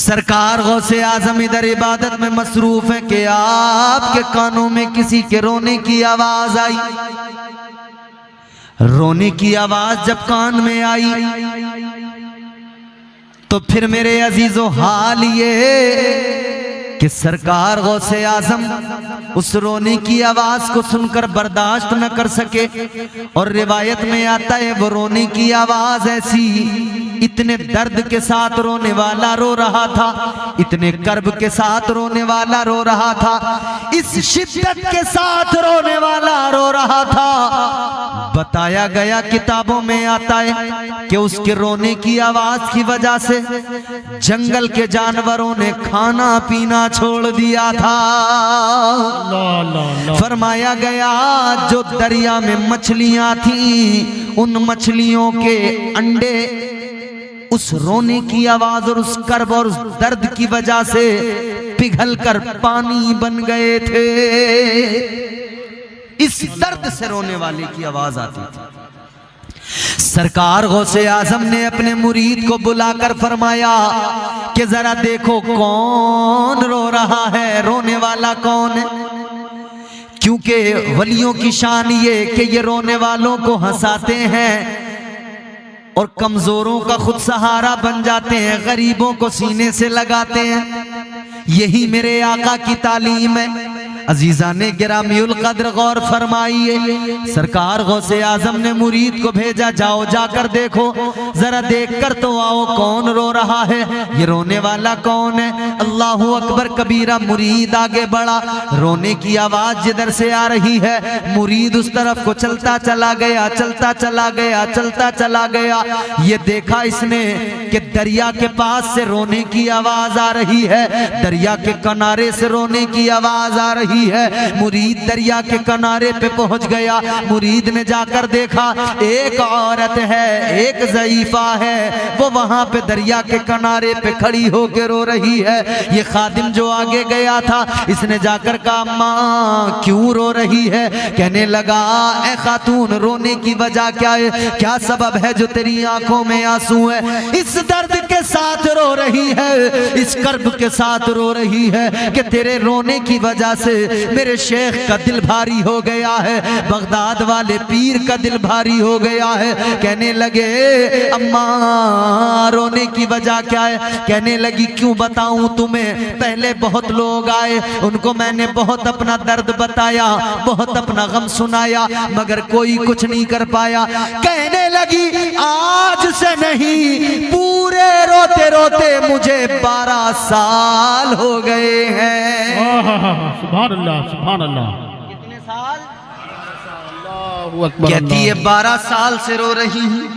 सरकार गौसे आजम इधर इबादत में मसरूफ है कि आपके कानों में किसी के रोने की आवाज आई। रोने की आवाज जब कान में आई तो फिर मेरे अजीजों हाल ये कि सरकार गौसे आजम उस रोने की आवाज को सुनकर बर्दाश्त न कर सके। और रिवायत में आता है वो रोने की आवाज ऐसी, इतने दर्द के साथ रोने वाला रो रहा था, इतने कर्ब के साथ रोने वाला रो रहा था, इस शिद्दत के साथ रोने वाला रो रहा था। बताया गया किताबों में आता है कि उसके रोने की आवाज की वजह से जंगल के जानवरों ने खाना पीना छोड़ दिया था। फरमाया गया जो दरिया में मछलियां थी उन मछलियों के अंडे उस रोने की आवाज और उस कर्ब और उस दर्द की वजह से पिघलकर पानी बन गए थे। इस दर्द से रोने वाले की आवाज आती थी। सरकार गौसे आजम ने अपने मुरीद को बुलाकर फरमाया कि जरा देखो कौन रो रहा है, रोने वाला कौन है। क्योंकि वलियों की शान ये कि ये रोने वालों को हंसाते हैं और कमजोरों का खुद सहारा बन जाते हैं, गरीबों को सीने से लगाते हैं। यही मेरे आका की तालीम है। अजीजा ने गिरामीउल कद्र गौर फरमाइए। सरकार गौसे आजम ने मुरीद को भेजा, जाओ जाकर देखो, जरा देखकर तो आओ कौन रो रहा है, ये रोने वाला कौन है। अल्लाहू अकबर कबीरा। मुरीद आगे बढ़ा, रोने की आवाज जिधर से आ रही है मुरीद उस तरफ को चलता चला गया, चलता चला गया, चलता चला गया। ये देखा इसने कि दरिया के पास से रोने की आवाज आ रही है, दरिया के किनारे से रोने की आवाज आ रही है। मुरीद दरिया के किनारे पे पहुंच गया। मुरीद ने जाकर देखा एक औरत है, एक ज़ईफा है, वो वहां पे दरिया के किनारे पे खड़ी होकर रो रही है। ये खादिम जो आगे गया था इसने जाकर कहा माँ क्यों रो रही है। कहने लगा ए खातून रोने की वजह क्या है, क्या सबब है जो तेरी आंखों में आंसू है। इस दर्द के साथ रो रही है, इस कर्ब के साथ रो रही है कि तेरे रोने की वजह से मेरे शेख का दिल भारी हो गया है, बगदाद वाले पीर का दिल भारी हो गया है। कहने लगे अम्मा रोने की वजह क्या है। कहने लगी क्यों बताऊं तुम्हें, पहले बहुत लोग आए, उनको मैंने बहुत अपना दर्द बताया, बहुत अपना गम सुनाया, मगर कोई कुछ नहीं कर पाया। कहने लगी आज से नहीं पूरे रोते रोते मुझे 12 साल हो गए हैं। सुभान अल्लाह, सुभान अल्लाह। कितने साल? कहती है 12 साल से रो रही हूँ।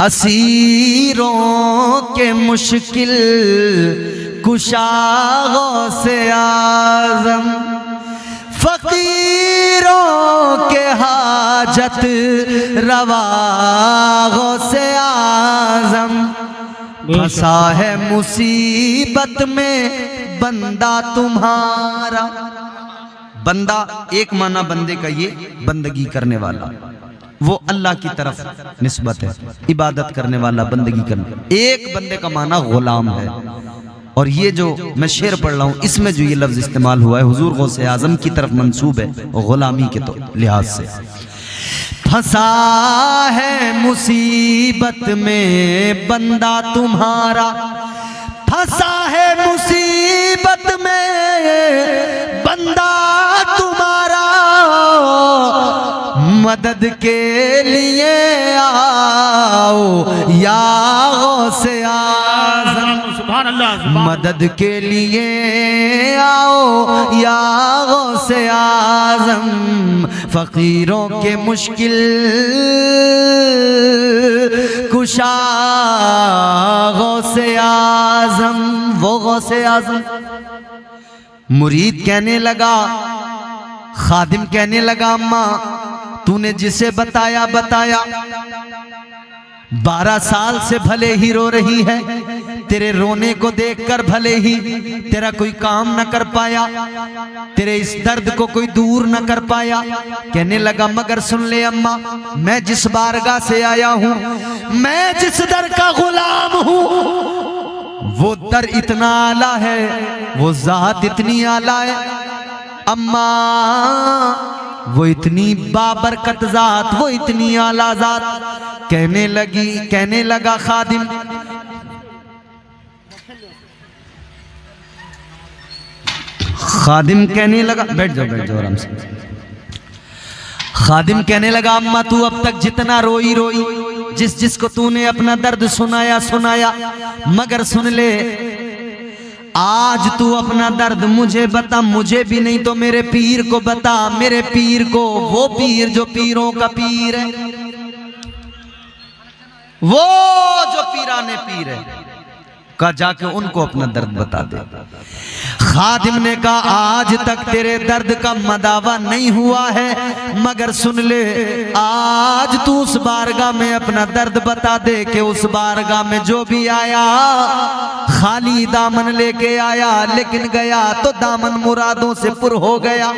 असीरों के मुश्किल कुशाओं से आजम, फकीरों के हाजत रवाओं से आजम, फंसा है मुसीबत में बंदा तुम्हारा। बंदा एक माना बंदे का ये बंदगी करने वाला, वो अल्लाह की तरफ निस्बत है, इबादत करने वाला, बंदगी करने। एक बंदे का माना गुलाम है। और ये जो मैं शेर पढ़ रहा हूँ इसमें जो ये लफ्ज इस्तेमाल हुआ है हुजूर गौसे आजम की तरफ मंसूब है गुलामी के तो लिहाज से। फंसा है मुसीबत में बंदा तुम्हारा, फंसा है मुसीबत में बंदा तुम्हारा, मदद के लिए आओ या गौसे आज़म, सुभान अल्लाह, मदद के लिए आओ या गौसे आज़म, फकीरों के मुश्किल कुशा गौसे आज़म। वो गौसे आज़म। मुरीद कहने लगा, खादिम कहने लगा अम्मा तूने जिसे बताया 12 साल से भले ही रो रही है, तेरे रोने को देखकर भले ही तेरा कोई काम न कर पाया, तेरे इस दर्द को कोई दूर न कर पाया। कहने लगा मगर सुन ले अम्मा, मैं जिस बारगाह से आया हूं, मैं जिस दर का गुलाम हूं, वो दर इतना आला है, वो जात इतनी आला है। अम्मा वो इतनी बाबरकत जात, वो इतनी आला जात। कहने लगा खादिम, कहने लगा, बैठ जाओ आराम से। खादिम कहने लगा, अम्मा तू अब तक जितना रोई जिसको तूने अपना दर्द सुनाया, मगर सुन ले, आज तू अपना दर्द मुझे बता, मुझे भी नहीं तो मेरे पीर को बता, मेरे पीर को, वो पीर जो पीरों का पीर है, वो जो पीराने पीर है, का जाके उनको अपना दर्द बता दे। खादिम ने कहा, आज तक तेरे दर्द का मदावा नहीं हुआ है, मगर सुन ले, आज तू उस बारगाह में अपना दर्द बता दे कि उस बारगाह में जो भी आया खाली दामन लेके आया, लेकिन गया तो दामन मुरादों से पुर हो गया।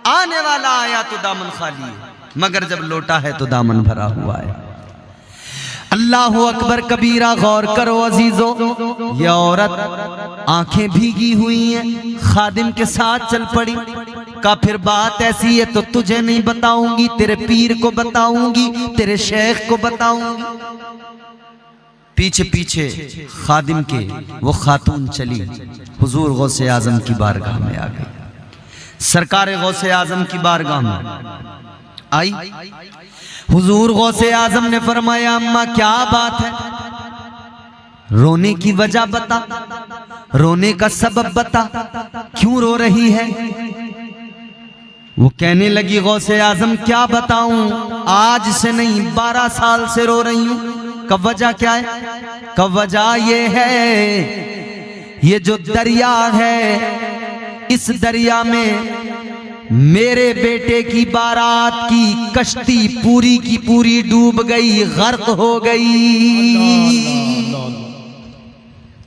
आने वाला आया तो दामन खाली है, मगर जब लौटा है तो दामन भरा हुआ है। अल्लाहु अकबर कबीरा। गौर करो अजीजों, ये औरत आंखें भीगी हुई हैं, खादिम के साथ चल पड़ी। का फिर बात ऐसी है तो तुझे नहीं बताऊंगी, तेरे पीर को बताऊंगी, तेरे शेख को बताऊंगी। पीछे पीछे खादिम के वो खातून चली, हुजूर गौसे आजम की बारगाह में आ गई। सरकार गौसे आजम की बारगाह में आई। हुजूर गौसे आजम ने फरमाया, अम्मा क्या बात है, रोने की वजह बता, रोने का सबब बता, क्यों रो रही है। वो कहने लगी, गौसे आजम क्या बताऊं, आज से नहीं 12 साल से रो रही हूं। कब वजह क्या है? कब वजह ये है, ये जो दरिया है, इस दरिया में मेरे बेटे की बारात की कश्ती पूरी की पूरी डूब गई, गर्क हो गई।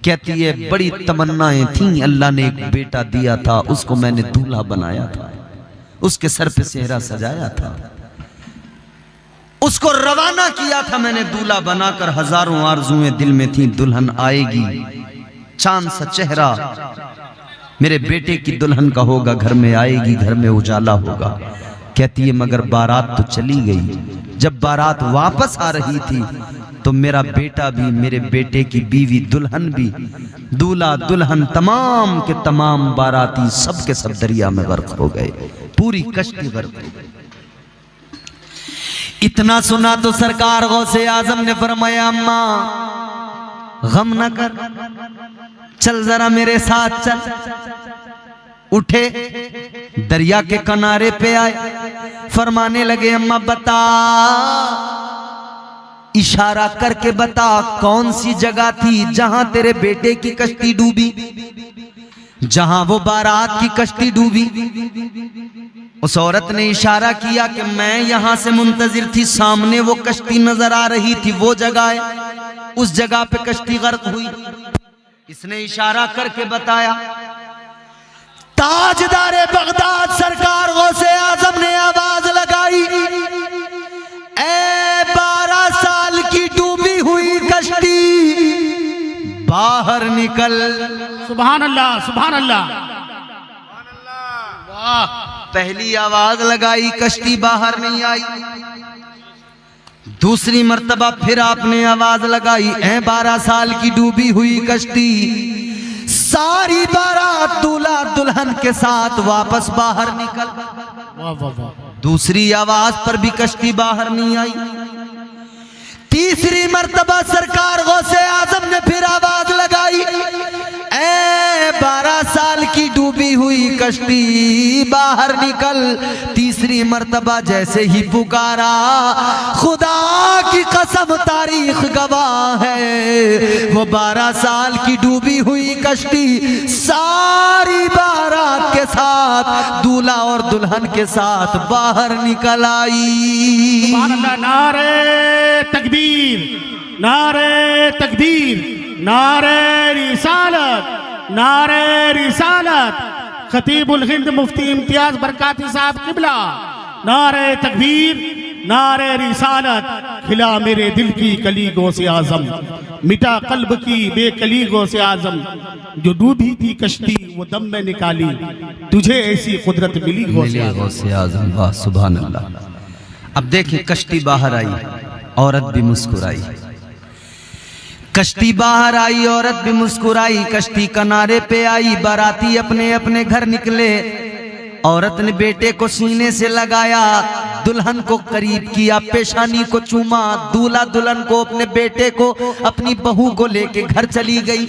कहती है, बड़ी तमन्नाएं थीं, अल्लाह ने एक बेटा दिया था, उसको मैंने दूल्हा बनाया था, उसके सर पे सेहरा सजाया था, उसको रवाना किया था मैंने दूल्हा बनाकर। हजारों आरजुएं दिल में थी, दुल्हन आएगी, चांद सा चेहरा मेरे बेटे की दुल्हन का होगा, घर में आएगी, घर में उजाला होगा। कहती है, मगर बारात तो चली गई। जब बारात वापस आ रही थी तो मेरा बेटा भी, मेरे बेटे की बीवी, दुल्हन भी, दूल्हा दुल्हन तमाम के तमाम बाराती सब के सब दरिया में गर्क हो गए, पूरी कश्ती गर्क हो गई। इतना सुना तो सरकार गौसे आजम ने फरमाया, अम्मा गम न कर, चल जरा मेरे साथ चल। उठे, दरिया के किनारे पे आए, फरमाने लगे, अम्मा बता, इशारा करके बता, कौन सी जगह थी जहां तेरे बेटे की कश्ती डूबी, जहां वो बारात की कश्ती डूबी। उस औरत ने इशारा किया कि मैं यहां से मुंतजिर थी, सामने वो कश्ती नजर आ रही थी, वो जगह है, उस जगह पे कश्ती गर्क हुई। इसने इशारा करके बताया। ताजदारे बगदाद सरकार गौसे आजम ने आवाज लगाई, ए 12 साल की डूबी हुई कश्ती, बाहर निकल। सुभान अल्लाह, सुभान अल्लाह, वाह। पहली आवाज लगाई, कश्ती बाहर नहीं आई। दूसरी मर्तबा फिर आपने आवाज लगाई, ऐ 12 साल की डूबी हुई कश्ती, सारी बारात दूल्हा दुल्हन के साथ वापस बाहर निकल। वाह वाह वाह। दूसरी आवाज पर भी कश्ती बाहर नहीं आई। तीसरी मर्तबा सरकार गौसे आजम ने फिर आवाज लगाई, ऐ 12 साल की डूबी हुई कश्ती, बाहर निकल। तीसरी मर्तबा जैसे ही पुकारा, खुदा की कसम तारीख गवाह है, वो 12 साल की डूबी हुई कश्ती सारी बारात के साथ, दूल्हा और दुल्हन के साथ बाहर निकल आई। सुभान अल्लाह। नारे तकबीर, नारे तकबीर, नारे रिसालत, नारे रिसालत। खतीबुल हिंद मुफ्ती इम्तियाज बरकाती साहब किबला, नारे तकबीर, नारे रिसालत, खिला मेरे दिल की कली गो से आजम, मिटा कल्ब की बेकली गो से आजम, जो डूबी थी कश्ती वो दम में निकाली, तुझे ऐसी कुदरत मिली गो से आजम। गौसे आजम, वाह सुभान अल्लाह। अब देखिए कश्ती बाहर आई, औरत भी मुस्कुराई। कश्ती बाहर आई, औरत भी मुस्कुराई। कश्ती किनारे पे आई, बाराती अपने अपने घर निकले। औरत ने बेटे को सीने से लगाया, दुल्हन को करीब किया, पेशानी को चूमा। दूल्हा दुल्हन को, अपने बेटे को, अपनी बहू को लेके घर चली गई।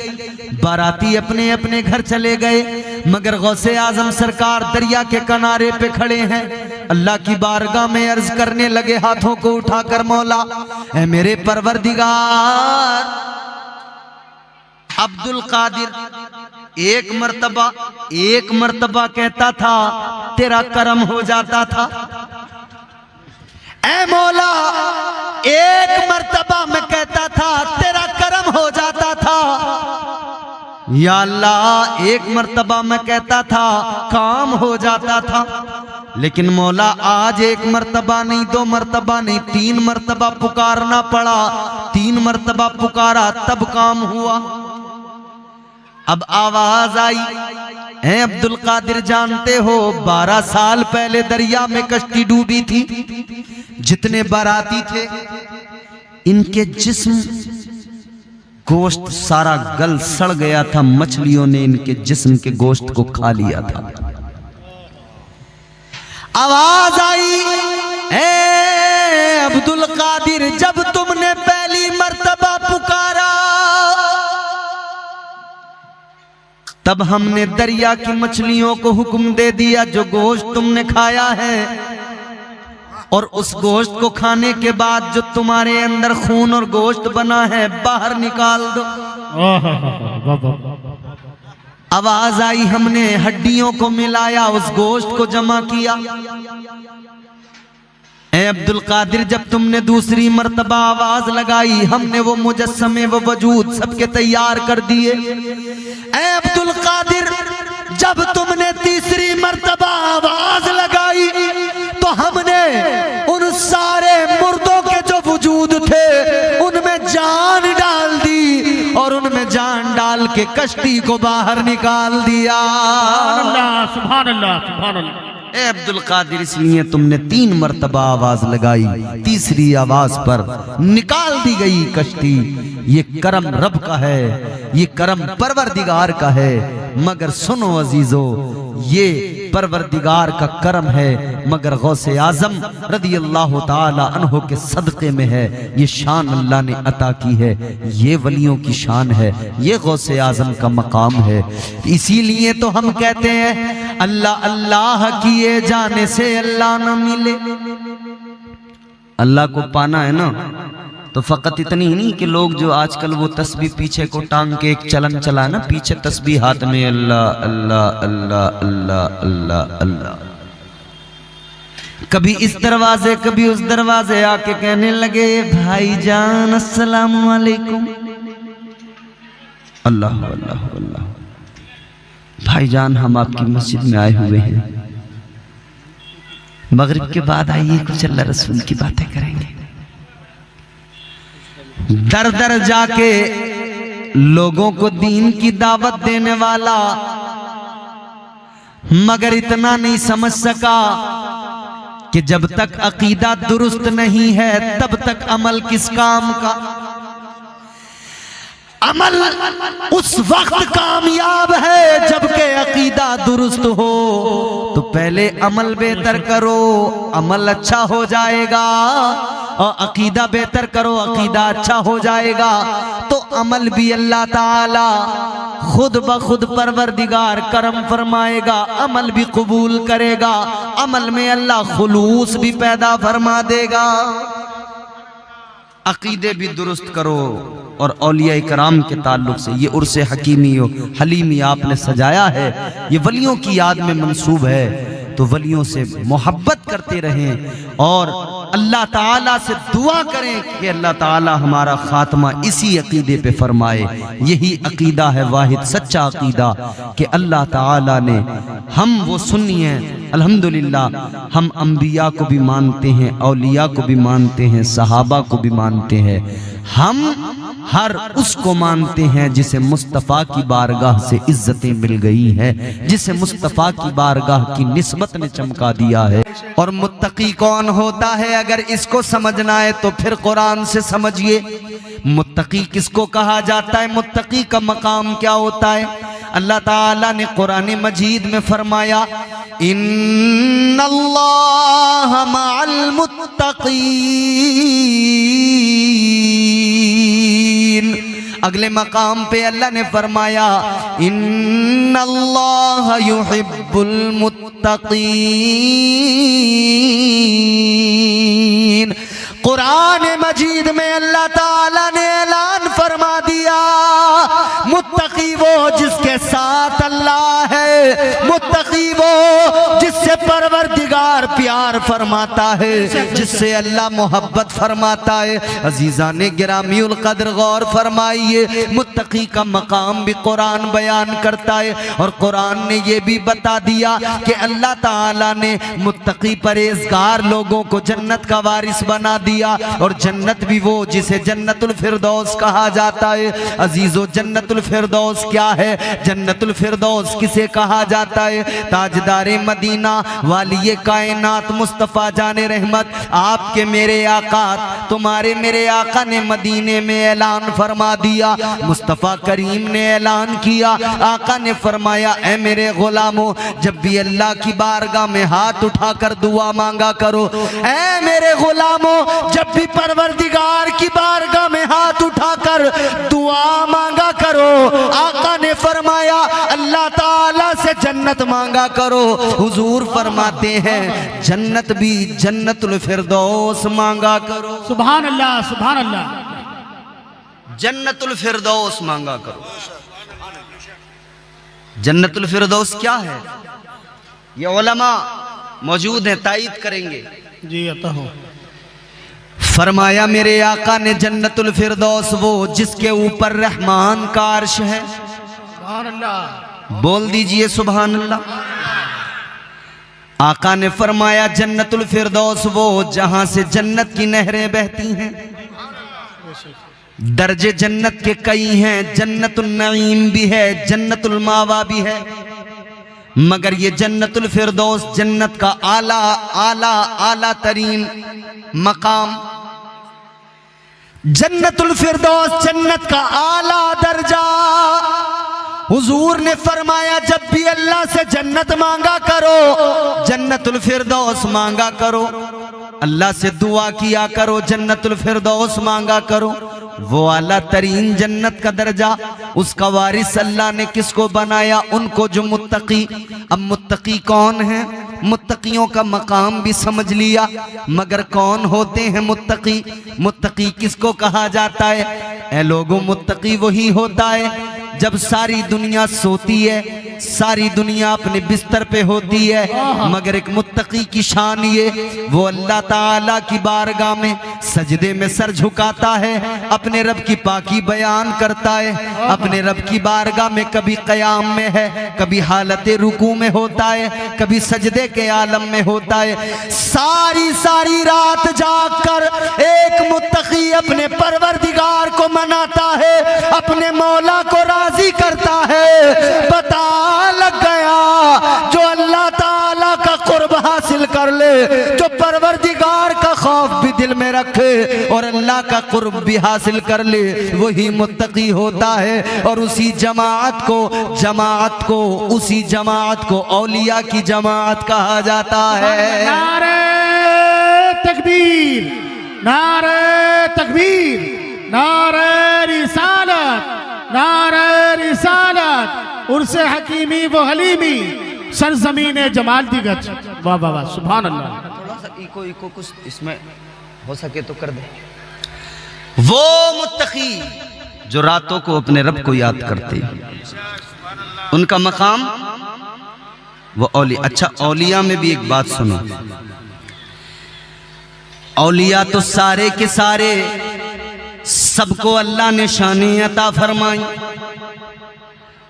बाराती अपने अपने घर चले गए, मगर गौसे आजम सरकार दरिया के किनारे पे खड़े हैं। अल्लाह की बारगाह में अर्ज करने लगे हाथों को उठाकर, मौला ऐ मेरे परवरदिगार। अब्दुल कादिर एक मर्तबा कहता था तेरा करम हो जाता था। ऐ मौला एक मर्तबा मैं कहता था तेरा करम हो जाता था। या अल्लाह एक मर्तबा मैं कहता था काम हो जाता था। लेकिन मौला आज एक मर्तबा नहीं, दो मर्तबा नहीं, 3 मर्तबा पुकारना पड़ा। 3 मर्तबा पुकारा तब काम हुआ। अब आवाज आई, ऐ अब्दुल कादिर जानते हो 12 साल पहले दरिया में कश्ती डूबी थी। जितने बाराती थे इनके जिस्म गोश्त सारा गल सड़ गया था, मछलियों ने इनके जिस्म के गोश्त को खा लिया था। आवाज आई, ऐ अब्दुल कादिर जब तुमने पहली मर्तबा पुकारा तब हमने दरिया की मछलियों को हुक्म दे दिया जो गोश्त तुमने खाया है और उस गोश्त को खाने के बाद जो तुम्हारे अंदर खून और गोश्त बना है बाहर निकाल दो। आवाज आई, हमने हड्डियों को मिलाया, उस गोश्त को जमा किया। ऐ अब्दुल कादिर जब तुमने दूसरी मर्तबा आवाज लगाई हमने वो मुजस्समे वो वजूद सबके तैयार कर दिए। ऐ अब्दुल कादिर जब तुमने तीसरी मर्तबा आवाज लगाई तो हमने उन सारे मुर्दों के जो वजूद थे उनमें जान डाल दी और उनमें जान डाल के कश्ती को बाहर निकाल दिया। सुभान अल्लाह, सुभान अल्लाह। ए अब्दुल कादिर इसलिए तुमने 3 मर्तबा आवाज लगाई, तीसरी आवाज पर निकाल दी गई कश्ती। ये करम रब का है, ये करम परवरदिगार का है। मगर सुनो अजीजो, ये परवरदिगार का करम है मगर गौसे आजम रदी अल्लाह ताला अन्हो के सदक़े में है। ये शान अल्लाह ने अता की है, ये वलियों की शान है, ये गौसे आजम का मकाम है। इसीलिए तो हम कहते हैं अल्लाह अल्लाह किए जाने से अल्लाह न मिले। अल्लाह को पाना है ना तो फकत इतनी ही नहीं कि लोग जो आजकल वो तस्बीह पीछे को टांग के एक चलन चला ना, पीछे तस्बीह हाथ में अल्लाह अल्लाह अल्लाह अल्लाह अल्लाह अल्लाह, कभी इस दरवाजे कभी उस दरवाजे आके कहने लगे भाईजान अस्सलाम वालेकुम। अल्लाह अल्लाह अल्लाह, भाईजान हम आपकी मस्जिद में आए हुए हैं, मगरिब के बाद आइए कुछ अल्लाह रसूल की बातें करेंगे। दर दर जाके लोगों को दीन की दावत देने वाला मगर इतना नहीं समझ सका कि जब तक अकीदा दुरुस्त नहीं है तब तक अमल किस काम का। अमल उस वक्त कामयाब है जबकि अकीदा दुरुस्त हो। तो पहले अमल बेहतर करो, अमल अच्छा हो जाएगा, और अकीदा बेहतर करो, अकीदा अच्छा हो जाएगा। तो अमल भी अल्लाह ताला खुद ब खुद परवरदिगार करम फरमाएगा, अमल भी कबूल करेगा, अमल में अल्लाह खुलूस भी पैदा फरमा देगा। अकीदे भी दुरुस्त करो। और औलिया इकराम के ताल्लुक से ये उर्से हकीमी हलीमी आपने सजाया है, ये वलियों की याद में मंसूब है। तो वलियों से मोहब्बत करते रहें और अल्लाह ताला से दुआ करें कि अल्लाह ताला हमारा खात्मा इसी अकीदे पे फरमाए। यही अकीदा है वाहिद सच्चा अकीदा कि अल्लाह ताला ने हम वो सुन्नी हैं अल्हम्दुलिल्लाह हम अंबिया को भी मानते हैं, औलिया को भी मानते हैं, सहाबा को भी मानते हैं। हम हर उसको मानते हैं जिसे मुस्तफ़ा की बारगाह से इज्जतें मिल गई है, जिसे मुस्तफ़ा की बारगाह की निस्बत ने चमका दिया है। और मुत्तकी कौन होता है, अगर इसको समझना है तो फिर कुरान से समझिए। मुत्तकी किसको कहा जाता है, मुत्तकी का मकाम क्या होता है। अल्लाह ताला ने कुरान मजीद में फरमाया, इन्नल्लाह मअल मुत्तकीन। अगले मकाम पे अल्लाह ने फरमाया, इन्नल्लाह युहिब्बुल मुत्तकीन। कुरान मजीद में अल्लाह ताला ने ऐलान फरमा दिया, मुत्तकी वो जिसके साथ अल्लाह है, मुत्तकी वो जिससे परवरदिगार प्यार फरमाता है, जिससे अल्लाह मोहब्बत फरमाता है। अजीज़ान गिरामीउल कद्र गौर फरमाइए, मुत्तकी का मकाम भी कुरान बयान करता है। और कुरान ने ये भी बता दिया कि अल्लाह ताला ने मुत्तकी परहेज़गार लोगों को जन्नत का वारिस बना दिया। और जन्नत भी वो जिसे जन्नतुल फिरदौस कहा जाता है। अजीजो, जन्नतुल फिरदौस क्या है, जन्नतुल फिरदौस किसे कहा जाता है। ताजदारे मदीना वालिये कायनात मुस्तफ़ा जाने रहमत, आपके मेरे आका, तुम्हारे मेरे आका ने मदीने में ऐलान फरमा दिया। मुस्तफ़ा करीम ने ऐलान किया, आका ने फरमाया, ऐ मेरे गुलामों, जब भी अल्लाह की बारगाह में हाथ उठाकर दुआ मांगा करो। ऐ मेरे गुलामों, जब भी परवरदिगार की बारगाह में हाथ उठाकर दुआ मांगा करो। आका ने फरमाया, अल्लाह ताला से जन्नत मांगा करो। हुजूर फरमाते हैं, जन्नत भी जन्नतुल फिरदौस मांगा करो। सुभान अल्लाह, सुभान अल्लाह। जन्नतुल फिरदौस मांगा करो। जन्नतुल फिरदौस क्या है, ये उलमा मौजूद हैं, तायीद करेंगे। जी अता हो। फरमाया मेरे आका ने, जन्नतुल फिरदौस वो जिसके ऊपर रहमान का अर्श है। सुभान अल्लाह। बोल दीजिए सुभान अल्लाह। आका ने फरमाया, जन्नतुल फिरदौस वो जहां से जन्नत की नहरें बहती हैं। दर्जे जन्नत के कई हैं, जन्नतुल नईम भी है, जन्नतुल मावा भी है, मगर ये जन्नतुल फिरदौस जन्नत का आला आला आला तरीन मकाम, जन्नतुल फिरदौस जन्नत का आला दर्जा। हुजूर ने फरमाया, जब भी अल्लाह से जन्नत मांगा करो, जन्नतुल फिरदौस मांगा करो। अल्लाह से दुआ किया करो, जन्नतुल फिरदौस मांगा करो। वो आला तरीन जन्नत का दर्जा, उसका वारिस अल्लाह ने किसको बनाया, उनको जो मुत्तकी। अब मुत्तकी कौन है, मुत्तकियों का मकाम भी समझ लिया, मगर कौन होते हैं मुत्तकी। मुत्तकी किसको कहा जाता है। ऐ लोगों, मुत्तकी वही होता है जब सारी दुनिया सोती है, सारी दुनिया अपने बिस्तर पे होती है, मगर एक मुत्तकी की शान ये, वो अल्लाह ताला की बारगाह में सजदे में सर झुकाता है, अपने रब की पाकी बयान करता है, अपने रब की बारगाह में कभी क़याम में है, कभी हालत रुकू में होता है, कभी सजदे के आलम में होता है। सारी सारी रात जाग कर एक मुत्तकी अपने परवरदिगार को मनाता है, अपने मौला को राजी करता है। पता लग गया, जो अल्लाह ताला का कुर्ब हासिल कर ले, जो परवरदिगार का खौफ भी दिल में रखे और अल्लाह का कुर्ब भी हासिल कर ले, वही मुत्तकी होता है। और उसी जमात को औलिया की जमात कहा जाता है। नारे तकबीर, नारे तकबीर, नारे रिसालत, नारे रिसालत, उर्से हकीमी व हलीमी, सरजमीन जमाल दी गज। वाह वाह वाह, सुभान अल्लाह। थोड़ा सा इको कुछ इसमें हो सके तो कर दे। वो मुत्तकी जो रातों को अपने रब को याद करते, उनका मकाम वो औलिया। अच्छा, औलिया में भी एक बात सुनो, औलिया तो सारे के सारे सबको अल्लाह ने शानी अता फरमाई,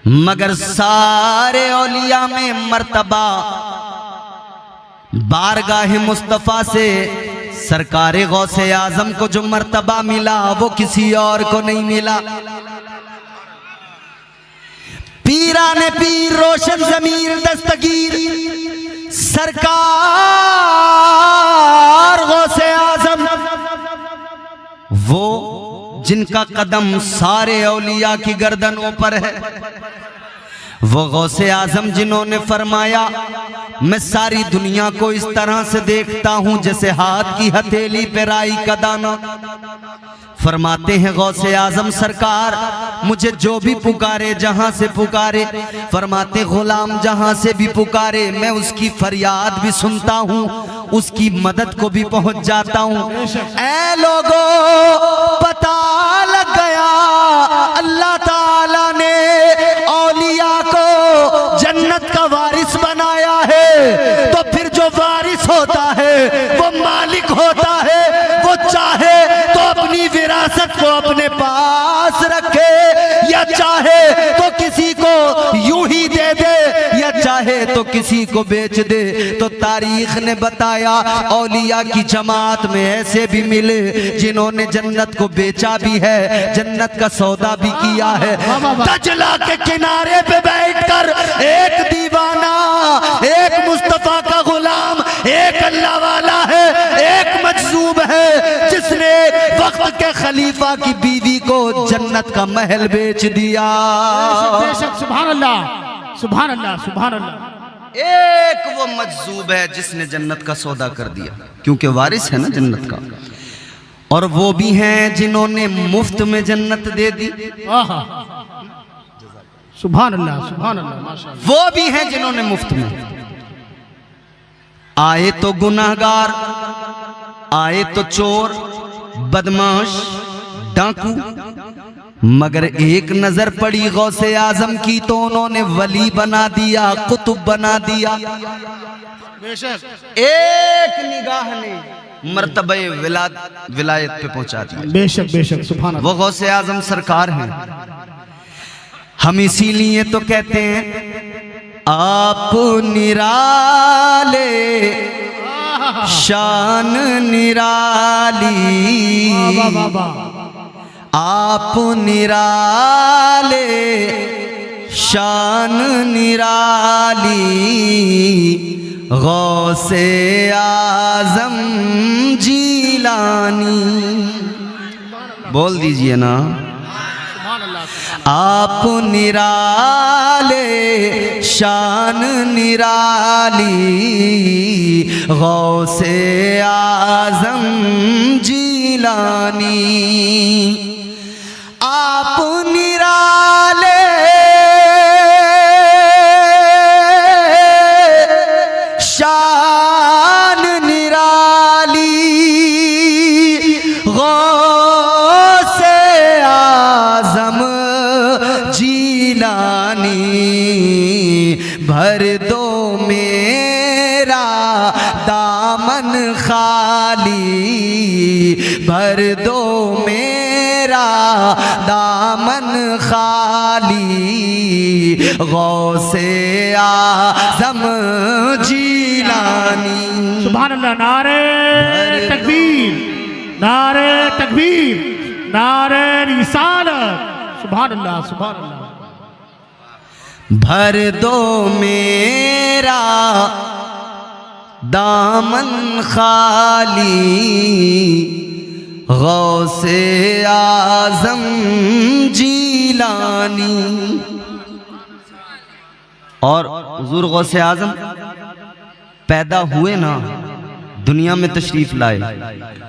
मगर सारे औलिया में मर्तबा बारगाह मुस्तफ़ा से सरकारे गौसे आजम को जो मर्तबा मिला वो किसी और को नहीं मिला। पीराने पीर रोशन ज़मीर दस्तगीर सरकार गौसे आजम, वो जिनका कदम सारे औलिया की गर्दनों पर है, वो गौसे आजम जिन्होंने फरमाया मैं सारी दुनिया को इस तरह से देखता हूं जैसे हाथ की हथेली पे राई का दाना। फरमाते हैं गौसे आजम सरकार मुझे जो भी पुकारे जहां से पुकारे, फरमाते गुलाम जहां से भी पुकारे मैं उसकी फरियाद भी सुनता हूं, उसकी मदद को भी पहुंच जाता हूं। ऐ लोगों पता लग गया अल्लाह ताला ने औलिया को जन्नत का वारिस बनाया है, तो फिर जो वारिस होता है वो मालिक होता है, वो चाहे तो अपनी विरासत को अपने पास रखे या चाहे तो किसी को यूं ही दे दे या चाहे तो किसी को बेच दे। तो तारीख ने बताया औलिया की जमात में ऐसे भी मिले जिन्होंने जन्नत को बेचा भी है, जन्नत का सौदा भी किया है। दजला के किनारे पे बैठकर एक दीवाना, एक मुस्तफा का गुलाम, एक अल्लाह वाला है, एक मजसूब है जिसने वक्त के खलीफा की बीवी को जन्नत का महल बेच दिया। बेशक, सुभान अल्लाह सुभान अल्लाह सुभान अल्लाह। एक वो मजसूब है जिसने जन्नत का सौदा कर दिया, क्योंकि वारिस है ना जन्नत का। और वो भी हैं जिन्होंने मुफ्त में जन्नत दे दी। सुभान अल्लाह सुभान अल्लाह माशाअल्लाह। वो भी हैं जिन्होंने मुफ्त में, आए तो गुनाहगार, आए तो चोर बदमाश डाकू, मगर एक नजर पड़ी गौसे आजम की तो उन्होंने वली बना दिया, कुतुब बना दिया। एक निगाह ने मर्तबे विलायत पे पहुंचा दिया। बेशक बेशक सुभान अल्लाह। वो गौसे आजम सरकार हैं। हम इसीलिए तो कहते हैं आप निराले शान निराली, आप निराले शान निराली, गौसे आजम जीलानी। बोल दीजिए ना, आप निराले शान निराली, गौसे आजम जीलानी। आप निराले शान निराली, गौसे आजम जीलानी। भर दो मेरा दामन खाली, भर दो मेरा दामन खाली, गौसे आजम जीलानी। सुभान अल्लाह। नारे तकबीर, नारे तकबीर, नारे रिसालत। सुभान अल्लाह सुभान अल्लाह। भर दो मेरा दामन खाली, गौसे आजम जीलानी। और हुजूर गौसे आजम पैदा हुए ना, दुनिया में तशरीफ लाए,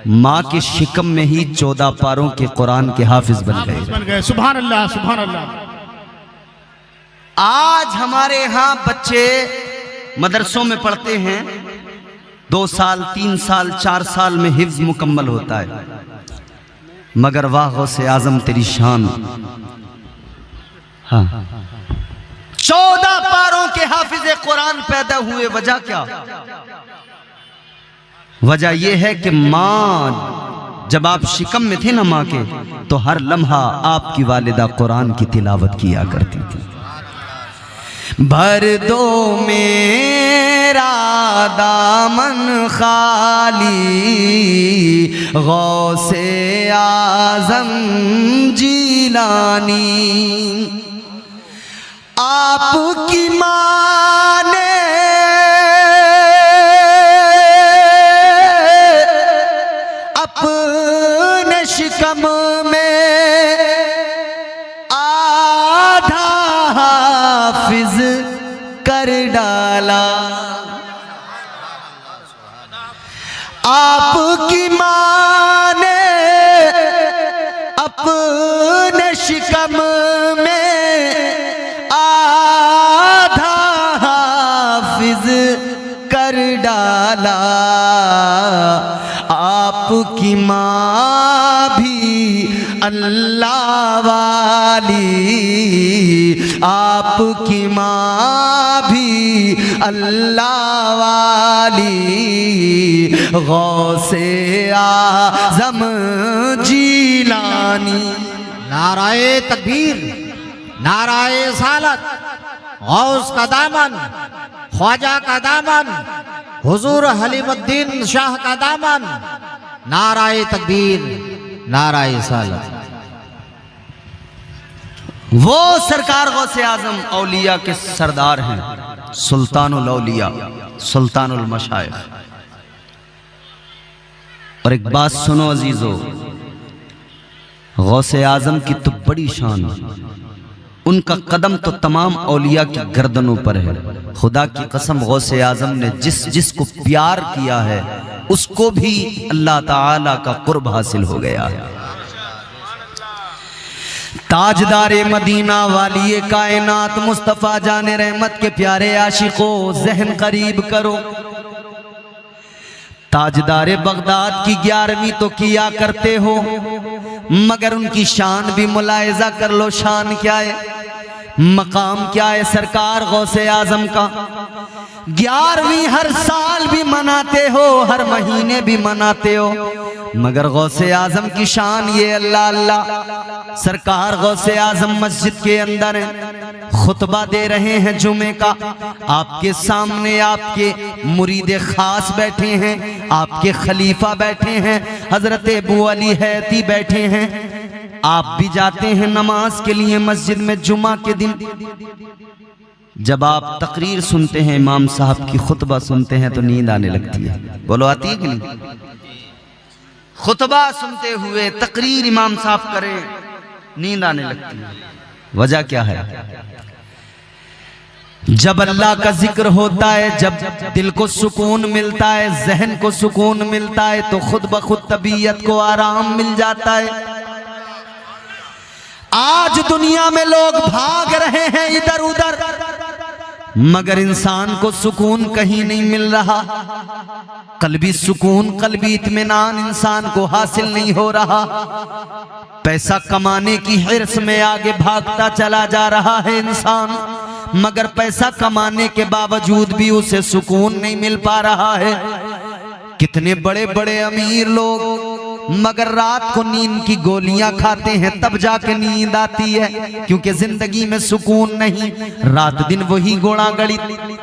माँ के शिकम में ही 14 पारों के कुरान के हाफिज बन गए। सुभान अल्लाह सुभान अल्लाह। आज हमारे यहाँ बच्चे मदरसों में पढ़ते हैं, 2 साल 3 साल 4 साल में हिफ्ज मुकम्मल होता है, मगर वाह गौसे आजम तेरी शान। हाँ, 14 पारों के हाफिज कुरान पैदा हुए। वजह क्या? वजह यह है कि माँ जब आप शिकम में थे ना माँ के, तो हर लम्हा आपकी वालिदा कुरान की तिलावत किया करती थी। भर दो मेरा मेरा दामन खाली, गौसे आजम जीलानी। आपकी माँ ने अपने शिकम में आधा हाफिज कर डाला। आपकी माँ ने अपने शिकम में आधा हाफिज कर डाला। आपकी माँ भी अल्लाह वाली, आपकी माँ भी अल्लाह वाली, गौसे आज़म जीलानी। नाराए तकबीर, नाराए सालत, गौस का दामन, ख्वाजा का दामन, हुजूर हलीमुद्दीन शाह का दामन। नाराए तकबीर, नाराए सालत। वो सरकार गौसे आजम औलिया के सरदार हैं, सुल्तानुल औलिया, सुल्तानुल मशाइख। और एक बात सुनो अजीजों, गौसे आजम की तो बड़ी शान है, उनका कदम तो तमाम औलिया की गर्दनों पर है। खुदा की कसम, गौसे आजम ने जिसको प्यार किया है उसको भी अल्लाह ताला का कुर्ब हासिल हो गया है। ताजदारे मदीना वाली कायनात मुस्तफ़ा जाने रहमत के प्यारे आशिकों, ज़हन करीब करो। ताजदारे बगदाद की 11वीं तो किया करते हो, मगर उनकी शान भी मुलायजा कर लो। शान क्या है, मकाम क्या है सरकार गौसे आजम का। 11वीं हर साल भी मनाते हो, हर महीने भी मनाते हो, मगर गौसे आजम की शान ये अल्लाह अल्लाह। सरकार गौसे आजम मस्जिद के अंदर हैं, खुतबा दे रहे हैं जुमे का। आपके सामने आपके मुरीद खास बैठे हैं, आपके खलीफा बैठे हैं, हजरत अबू अली हैती बैठे हैं। आप भी जाते हैं नमाज के लिए मस्जिद में जुमा के दिन। जब आप तकरीर सुनते हैं, इमाम साहब की खुतबा सुनते हैं, तो नींद आने लगती है। बोलो, आती है कि नहीं? खुतबा सुनते हुए तकरीर इमाम साहब करें, नींद आने लगती है। वजह क्या है? जब अल्लाह का जिक्र होता है, जब दिल को सुकून मिलता है, जहन को सुकून मिलता है, तो खुद ब खुद तबीयत को आराम मिल जाता है। आज दुनिया में लोग भाग रहे हैं इधर उधर, मगर इंसान को सुकून कहीं नहीं मिल रहा। कल्बी सुकून, कल्बी इत्मीनान इंसान को हासिल नहीं हो रहा। पैसा कमाने की हिर्स में आगे भागता चला जा रहा है इंसान, मगर पैसा कमाने के बावजूद भी उसे सुकून नहीं मिल पा रहा है। कितने बड़े बड़े अमीर लोग मगर रात को नींद की गोलियां खाते हैं, तब जाके नींद आती है, क्योंकि जिंदगी में सुकून नहीं। रात दिन वही घोड़ा गणित,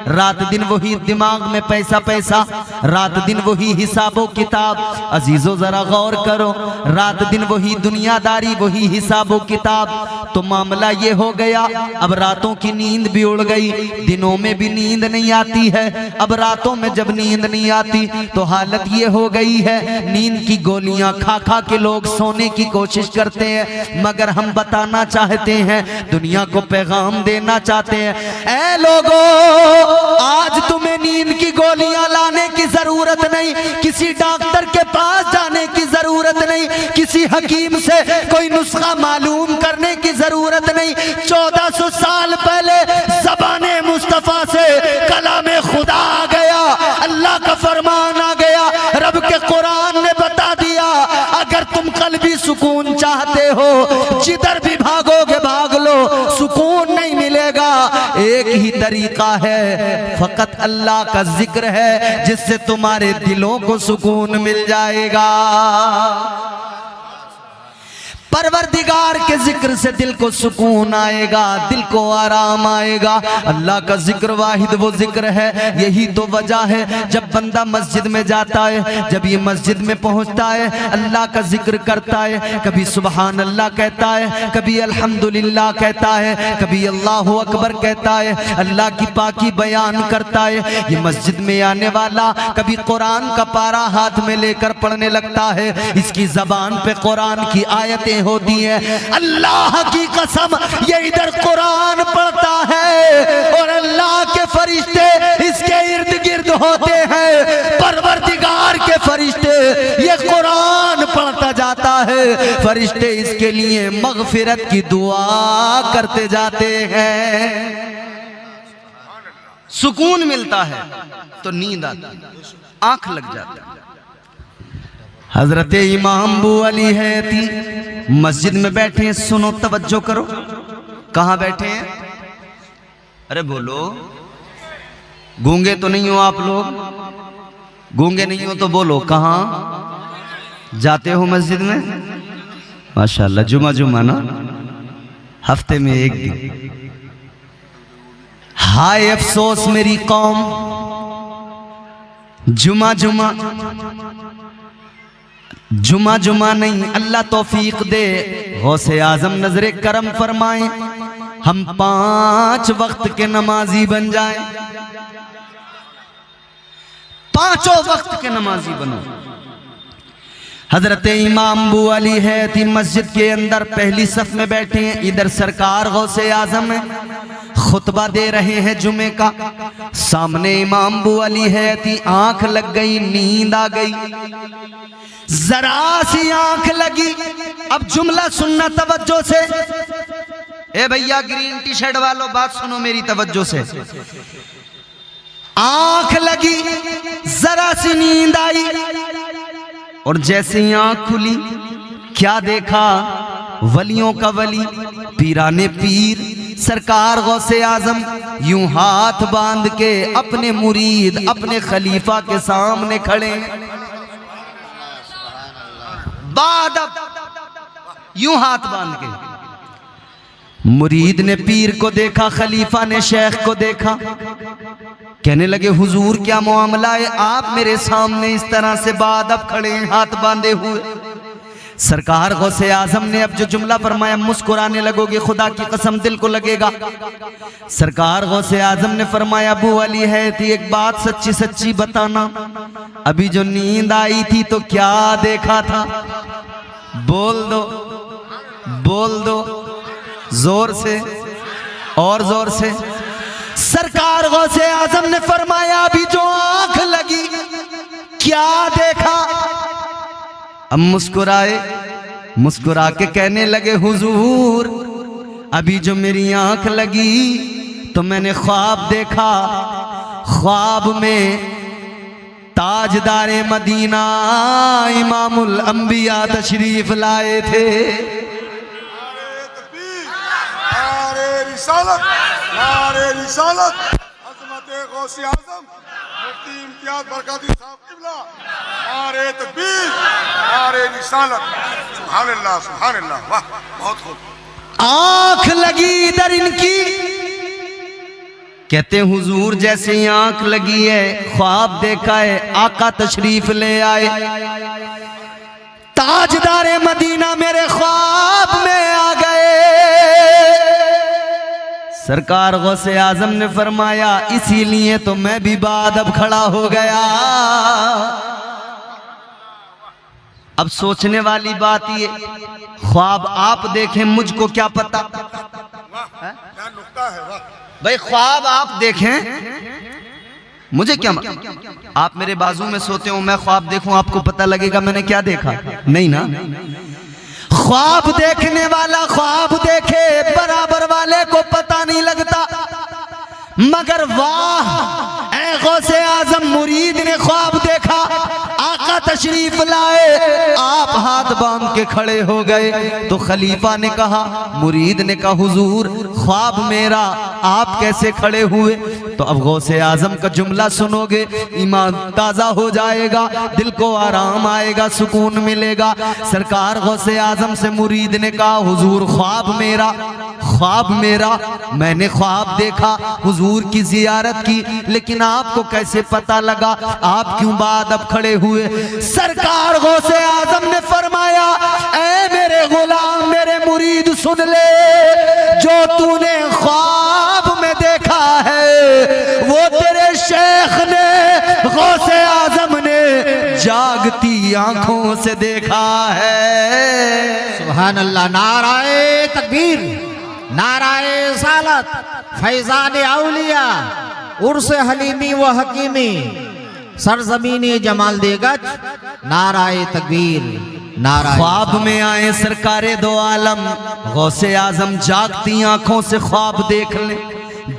रात दिन वही दिमाग में पैसा पैसा, रात दिन वही हिसाबो किताब। अजीजों जरा गौर करो, रात दिन वही दुनियादारी, वही हिसाबो किताब। तो मामला ये हो गया, अब रातों की नींद भी उड़ गई, दिनों में भी नींद नहीं आती है। अब रातों में जब नींद नहीं आती तो हालत ये हो गई है, नींद की गोलियां खा खा के लोग सोने की कोशिश करते हैं। मगर हम बताना चाहते हैं, दुनिया को पैगाम देना चाहते हैं, ऐ लोगों, आज तुम्हें नींद की गोलियां लाने की जरूरत नहीं, किसी डॉक्टर के पास जाने की जरूरत नहीं, किसी हकीम से कोई नुस्खा मालूम करने की जरूरत नहीं। 1400 साल पहले ज़बाने मुस्तफा से कलामे खुदा आ गया, अल्लाह का फरमान आ गया, रब के कुरान ने बता दिया, अगर तुम कल्बी सुकून चाहते हो, जिधर भी भागोगे भाग लो, सुकून नहीं मिलेगा। एक ही तरीका है, फकत अल्लाह का जिक्र है, जिससे तुम्हारे दिलों को सुकून मिल जाएगा। परवरदिगार के जिक्र से दिल को सुकून आएगा, दिल को आराम आएगा। अल्लाह का जिक्र वाहिद वो जिक्र है। यही तो वजह है जब बंदा मस्जिद में जाता है, जब ये मस्जिद में पहुंचता है, अल्लाह का जिक्र करता है, कभी सुबहान अल्लाह कहता है, कभी अल्हम्दुलिल्लाह कहता है, कभी अल्लाहु अकबर कहता है, अल्लाह की पाकी बयान करता है। ये मस्जिद में आने वाला कभी कुरान का पारा हाथ में लेकर पढ़ने लगता है, इसकी जबान पे कुरान की आयतें होती है। अल्लाह की कसम ये इधर कुरान पढ़ता है और अल्लाह के फरिश्ते इसके इर्द गिर्द होते हैं। परवरदिगार के फरिश्ते ये कुरान पढ़ता जाता है, फरिश्ते इसके लिए मगफिरत की दुआ करते जाते हैं। सुकून मिलता है तो नींद आती है, आंख लग जाती है। हजरत इमाम अबू अली हैती मस्जिद में बैठे हैं, सुनो तवज्जो करो। कहाँ बैठे हैं? अरे बोलो, गूंगे तो नहीं हो आप लोग? गूंगे नहीं हो तो बोलो, कहाँ जाते हो मस्जिद में? माशाल्लाह, जुमा जुमा ना, हफ्ते में एक दिन। हाय अफसोस मेरी कौम, जुमा जुमा जुमा जुमा नहीं। अल्लाह तौफीक दे, गौसे आजम नजरे करम फरमाए, हम 5 वक्त के नमाजी बन जाएं, 5 वक्त के नमाजी बनो। हजरत इमाम अबू अली हैती मस्जिद के अंदर पहली सफ में बैठे हैं। इधर सरकार गौसे आजम है, खुतबा दे रहे हैं जुमे का। सामने इमाम अबू अली हैती, आंख लग गई, नींद आ गई, जरा सी आंख लगी। अब जुमला सुनना तवज्जो से। ए भैया ग्रीन टी शर्ट वालों, बात सुनो मेरी तवज्जो से। आंख लगी, जरा सी नींद आई और जैसे ही आंख खुली, क्या देखा? वलियों का वली, पीराने पीर सरकार गौसे आजम यूं हाथ बांध के अपने मुरीद, अपने खलीफा के सामने खड़े। बादब यूं हाथ बांध के। मुरीद ने पीर को देखा, खलीफा ने शेख को देखा, कहने लगे हुजूर क्या मामला है, आप मेरे सामने इस तरह से बादब खड़े हैं हाथ बांधे हुए। सरकार गौसे आजम ने अब जो जुमला फरमाया, मुस्कुराने लगोगे, खुदा की कसम दिल को लगेगा। सरकार गौसे आजम ने फरमाया, अबू अली हैती एक बात सच्ची सच्ची बताना, अभी जो नींद आई थी तो क्या देखा था? बोल दो, बोल दो, जोर से और जोर से। सरकार गौसे आजम ने फरमाया, अभी जो आंख लगी क्या देखा? अब मुस्कुराए, मुस्कुरा के कहने लगे, हुजूर अभी जो मेरी आंख लगी तो मैंने ख्वाब देखा, ख्वाब में ताजदारे मदीना इमामुल अंबिया तशरीफ लाए थे। नारे रिसालत, अज़मत गौसे आज़म मुफ्ती इम्तियाज बरकाती साहब क़िबला, नारे तकबीर, नारे रिसालत, सुभान अल्लाह, सुभान अल्लाह, वाह बहुत खूब। आंख लगी इधर इनकी, कहते हैं हुजूर जैसे ही आंख लगी है, ख्वाब देखा है, आका तशरीफ ले आए, ताजदारे मदीना मेरे ख्वाब में आ गए। सरकार गौसे आजम ने फरमाया, इसीलिए तो मैं भी बादब खड़ा हो गया। अब सोचने वाली बात ये, ख्वाब आप देखें, मुझको क्या पता? क्या नुक्ता है, वाह। भाई ख्वाब आप देखें, मुझे क्या आप मेरे बाजू में सोते हो, मैं ख्वाब देखूं, आपको पता लगेगा मैंने क्या देखा? नहीं ना। ख्वाब देखने वाला ख्वाब देखे, बराबर वाले को पता नहीं लगता। मगर वाह, ऐ गौसे आजम मुरीद ने ख्वाब देखा, आका तशरीफ लाए, आप हाथ बांध के खड़े हो गए। तो खलीफा ने कहा, मुरीद ने कहा, हुजूर ख्वाब मेरा, आप कैसे खड़े हुए? तो अब गौसे आजम का जुमला सुनोगे, ईमान ताजा हो जाएगा, दिल को आराम आएगा, सुकून मिलेगा। सरकार गौसे आजम से मुरीद ने कहा, हुजूर ख्वाब मेरा, मैंने ख्वाब देखा, हुजूर की जियारत की, लेकिन आपको कैसे पता लगा? आप क्यों बाद अब खड़े हुए? सरकार गौसे आजम ने फरमाया, ऐ मेरे गुलाम, मेरे मुरीद सुन ले, जो तूने ख्वाब में देखा है वो तेरे शेख ने, गौसे आजम ने जागती आंखों से देखा है। सुभान अल्लाह। नाराए तकबीर, नाराए सालत, फैजान औलिया, उर्स हलीमी व हकीमी, सरजमीनी जमाल देगज, नाराए तकबीर, नाराए। ख्वाब में आए सरकारे दो आलम, गौसे आजम जागती आंखों से ख्वाब देख ले,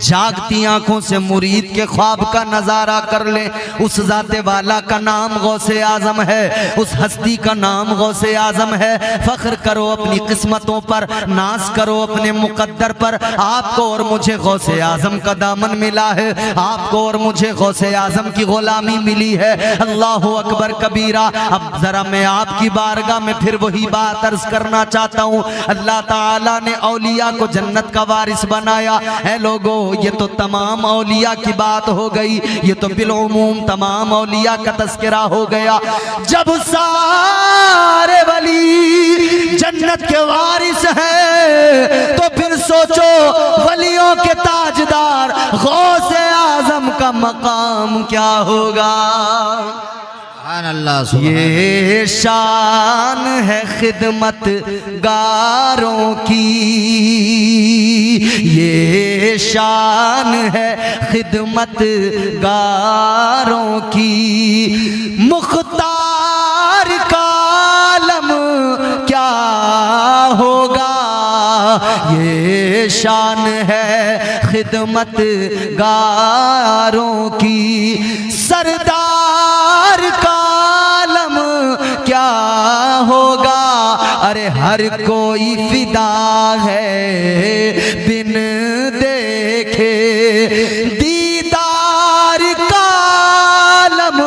जागती आंखों से मुरीद के ख्वाब का नजारा कर ले। उस जाते वाला का नाम गौसे आजम है, उस हस्ती का नाम गौसे आजम है। फख्र करो अपनी किस्मतों पर, नाज करो अपने मुकद्दर पर। आपको और मुझे गौसे आजम का दामन मिला है, आपको और मुझे गौसे आजम की गुलामी मिली है। अल्लाह अकबर कबीरा। अब जरा मैं आपकी बारगाह में फिर वही बात अर्ज करना चाहता हूँ। अल्लाह ताला ने औलिया को जन्नत का वारिस बनाया है। लोगों, ये तो तमाम औलिया की बात हो गई, ये तो बिलउमूम तमाम औलिया का तस्करा हो गया। जब सारे वली जन्नत के वारिस हैं, तो फिर सोचो वलियों के ताजदार गौसे आजम का मकाम क्या होगा। ये शान है खिदमत गारों की, ये शान है खिदमत गारों की, मुख्तार का आलम क्या होगा। ये शान है खिदमत गारों की, सरदार का आलम क्या होगा। अरे हर कोई फिदा है बिन देखे दीदार का आलम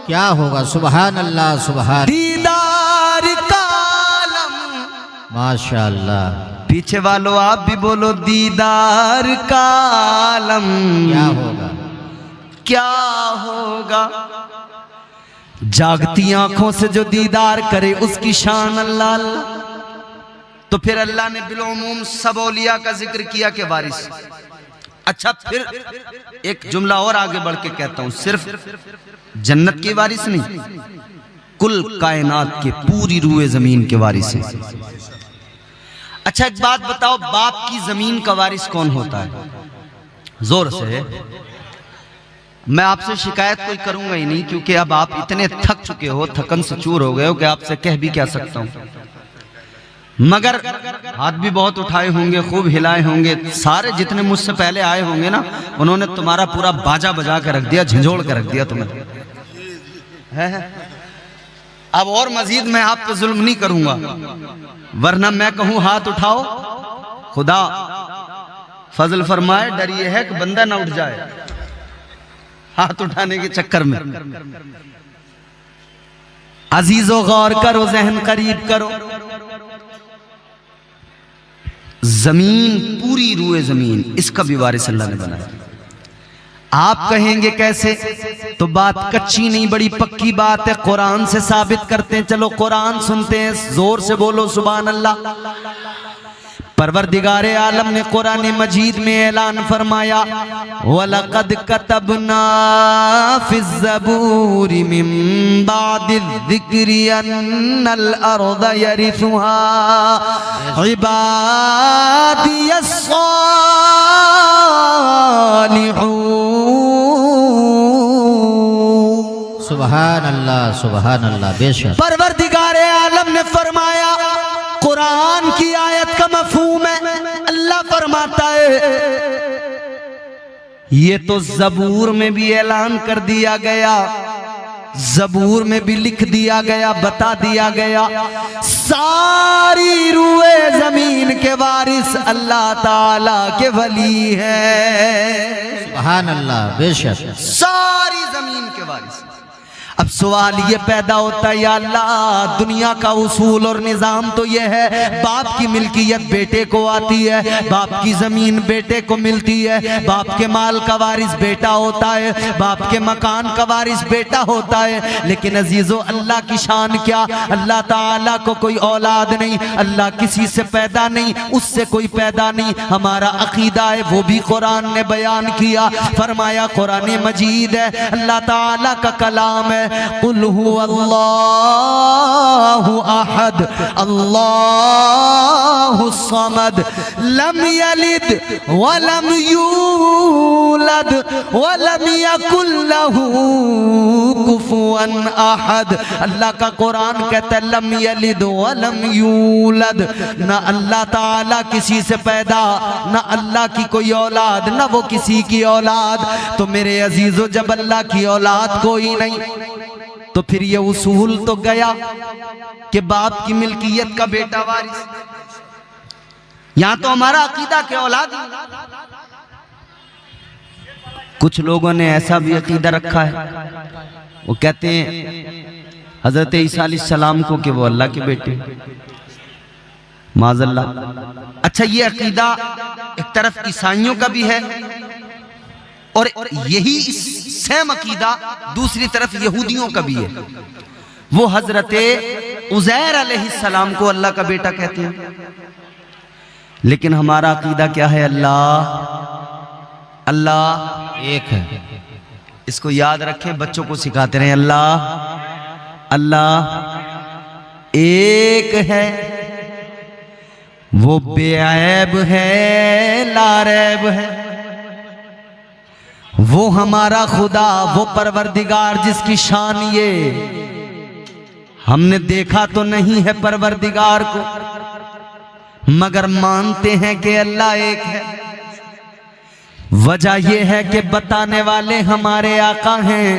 क्या होगा। सुभान अल्लाह, सुभान। दीदार का आलम, माशाअल्लाह। पीछे वालों आप भी बोलो, दीदार का आलम क्या होगा, क्या होगा। जागती आंखों से जो दीदार करे उसकी शान अल्लाह अल्लाह। तो फिर अल्लाह ने बिलउमूम सब औलिया का जिक्र किया के वारिस। अच्छा, फिर एक जुमला और आगे बढ़ के कहता हूं, सिर्फ जन्नत के वारिस नहीं, कुल कायनात के पूरी रूए जमीन के वारिस हैं। अच्छा, एक बात बताओ, बाप की जमीन का वारिस कौन होता है? जोर से। मैं आपसे शिकायत कोई करूंगा ही नहीं, क्योंकि अब आप इतने थक चुके हो, थकन से चूर हो गए हो कि आपसे कह भी क्या सकता हूं। मगर हाथ भी बहुत उठाए होंगे, खूब हिलाए होंगे। सारे जितने मुझसे पहले आए होंगे ना, उन्होंने तुम्हारा पूरा बाजा बजा के रख दिया, झंझोड़ के रख दिया तुम्हें, है? अब और मजीद मैं आप पे जुल्म नहीं करूंगा, वरना मैं कहूं हाथ उठाओ, खुदा फजल फरमाए, डर ये है कि बंदा ना उठ जाए हाथ उठाने के चक्कर में। अजीजो गौर करो, जहन करीब करो। जमीन, पूरी रूए जमीन, इसका भी वारिस अल्लाह ने बनाया। आप कहेंगे कैसे? तो बात कच्ची नहीं, बड़ी पक्की बात है, कुरान से साबित करते हैं। चलो कुरान सुनते हैं, जोर से बोलो सुभान अल्लाह। परवरदिगारे आलम ने कुरान मजीद में ऐलान फरमाया, वलक़द कतबना फ़िज़ ज़बूरि मिन बादिज़ ज़िक्रि अन्नल अर्ज़ यरिथुहा इबादियस सालिहून। सुभान अल्लाह, सुभान अल्लाह। बेशक परवरदिगारे आलम ने फरमाया, कुरान की आयत का मफहूम है, अल्लाह फरमाता है, ये तो ज़बूर में भी ऐलान कर दिया गया ज़बूर में भी लिख दिया गया, बता दिया गया, सारी रूए जमीन के वारिस अल्लाह ताला के वली है। सुभान अल्लाह, बेशक। सारी जमीन के वारिस। अब सवाल ये पैदा होता है, या अल्लाह दुनिया का उसूल और निज़ाम तो ये है, बाप की मिल्कियत बेटे को आती है, बाप की ज़मीन बेटे को मिलती है, बाप के माल का वारिस बेटा होता है, बाप के मकान का वारिस बेटा होता है। लेकिन अजीज़ो अल्लाह की शान क्या, अल्लाह ताला को कोई औलाद नहीं, अल्लाह किसी से पैदा नहीं, उससे कोई पैदा नहीं। हमारा अकीदा है वो भी कुरान ने बयान किया, फरमाया कुरान मजीद है, अल्लाह ताला का कलाम है, कुल हुवल्लाहु अहद अल्लाहु समद लम यलिद वलम यूलद वलम यकुल लहू कुफुवन अहद। अल्लाह का कुरान कहता है लम यलिद वलम यूलद, ना अल्लाह ताला किसी से पैदा, ना अल्लाह की कोई औलाद, ना वो किसी की औलाद। तो मेरे अजीजों, जब अल्लाह की औलाद कोई नहीं तो फिर ये उसूल तो गया कि बाप की मिल्कियत का बेटा वारिस। यहां तो हमारा अकीदा के औलाद, कुछ लोगों ने ऐसा भी अकीदा रखा है, वो कहते हैं हजरत ईसा अलैहिस्सलाम को कि वो अल्लाह के बेटे, माज़अल्लाह। अच्छा, ये अकीदा एक तरफ ईसाइयों का भी है और यही सेम अकीदा दूसरी तरफ यहूदियों का भी है। वो हजरत उज़ैर अलैहिस्सलाम को अल्लाह का बेटा कहते हैं। लेकिन हमारा अकीदा क्या है, अल्लाह एक है। इसको याद रखें, बच्चों को सिखाते रहे, अल्लाह एक है, वो बेऐब है, लारैब है। वो हमारा खुदा, वो परवरदिगार जिसकी शान ये, हमने देखा तो नहीं है परवरदिगार को, मगर मानते हैं कि अल्लाह एक है। वजह यह है कि बताने वाले हमारे आका हैं,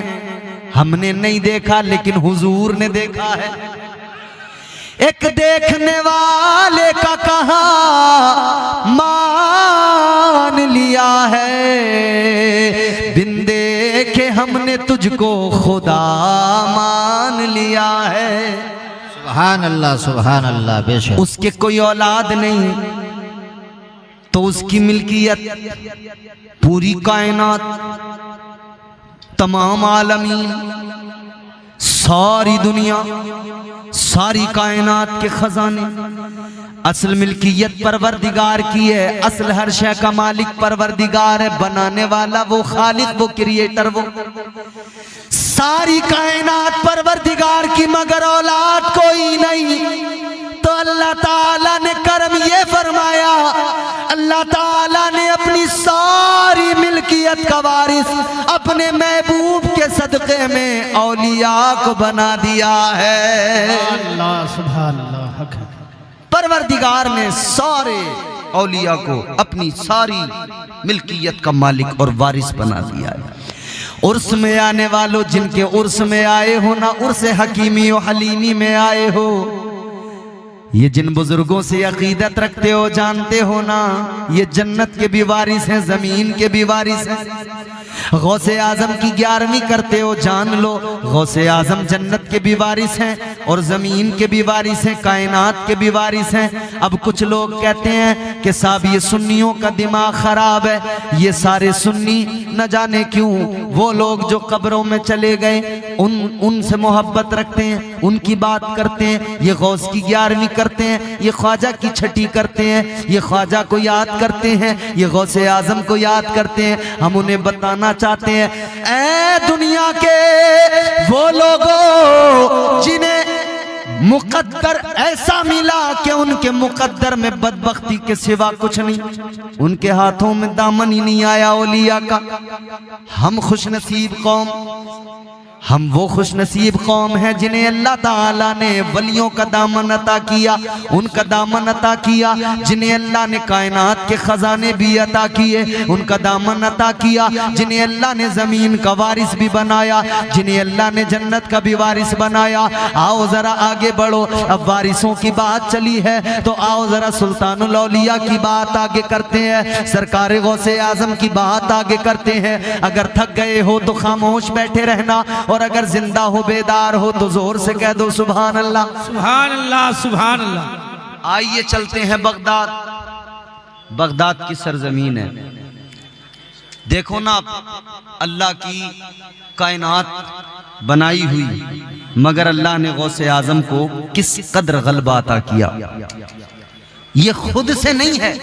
हमने नहीं देखा लेकिन हुजूर ने देखा है। एक देखने वाले का कहा मान लिया है, बिन देखे हमने तुझको खुदा मान लिया है। सुभान अल्लाह, बेशक। उसके कोई औलाद नहीं तो उसकी मिल्कियत पूरी कायनात, तमाम आलमीन, सारी दुनिया, सारी कायनात के खजाने, असल मिल्कियत परवरदिगार की है। असल हर शय का मालिक परवरदिगार है, बनाने वाला वो खालिक, वो क्रिएटर, वो सारी कायनात परवरदिगार की, मगर औलाद कोई नहीं। तो अल्लाह ताला ने करम ये फरमाया, अल्लाह ताला ने अपनी सारी मिल्कियत का वारिस अपने महबूब के सदक़े में औलिया को बना दिया है। अल्लाह सुभान अल्लाह, हक है। परवरदिगार ने सारे औलिया को अपनी सारी मिल्कियत का मालिक और वारिस बना दिया है। उर्स में आने वालों, जिनके उर्स में आए हो ना, उर्स हकीमी और हलीमी में आए हो, ये जिन बुजुर्गों से अकीदत रखते हो, जानते हो ना, ये जन्नत के भी वारिस हैं, जमीन के भी वारिस हैं। गौसे आजम की 11वीं करते हो, जान लो, गौसे आजम जन्नत के भी वारिस हैं और जमीन के भी वारिस हैं, कायनात के भी वारिस हैं। अब कुछ लोग कहते हैं कि साहब ये सुन्नियों का दिमाग खराब है, ये सारे सुन्नी न जाने क्यों, वो लोग जो कब्रों में चले गए उनसे मोहब्बत रखते हैं, उनकी बात करते हैं, ये गौस की 11वीं करते हैं, ये ख्वाजा की 6ठी करते हैं, ये ख्वाजा को याद करते हैं, ये गौसे आजम को याद करते हैं। हम उन्हें बताना चाहते हैं, ऐ दुनिया के वो लोगों जिन्हें मुकद्दर ऐसा मिला कि उनके मुकद्दर में बदबख्ती के सिवा कुछ नहीं, उनके हाथों में दामन ही नहीं आया औलिया का। हम खुशनसीब कौम, हम वो खुशनसीब कौम है जिन्हें अल्लाह ताला ने वलियों का दामन अता किया, उनका दामन अता किया। जिन्हें अल्लाह ने कायनात के खजाने भी अता किए, उनका दामन अता किया। जिन्हें अल्लाह ने जमीन का वारिस भी बनाया, जिन्हें अल्लाह ने जन्नत का भी वारिस बनाया। आओ जरा आगे बढ़ो, अब वारिसों की बात चली है तो आओ जरा सुल्तानुल औलिया की बात आगे करते हैं, सरकार गौसे आजम की बात आगे करते हैं। अगर थक गए हो तो खामोश बैठे रहना, और अगर जिंदा हो बेदार हो तो जोर से कह दो सुभान अल्लाह, सुभान अल्लाह, सुभान अल्लाह। आइए चलते हैं बगदाद। बगदाद की सरजमीन है। देखो ना, अल्लाह की कायनात बनाई हुई, मगर अल्लाह ने गौसे आजम को किस कदर गलबा अता किया। ये खुद से नहीं है,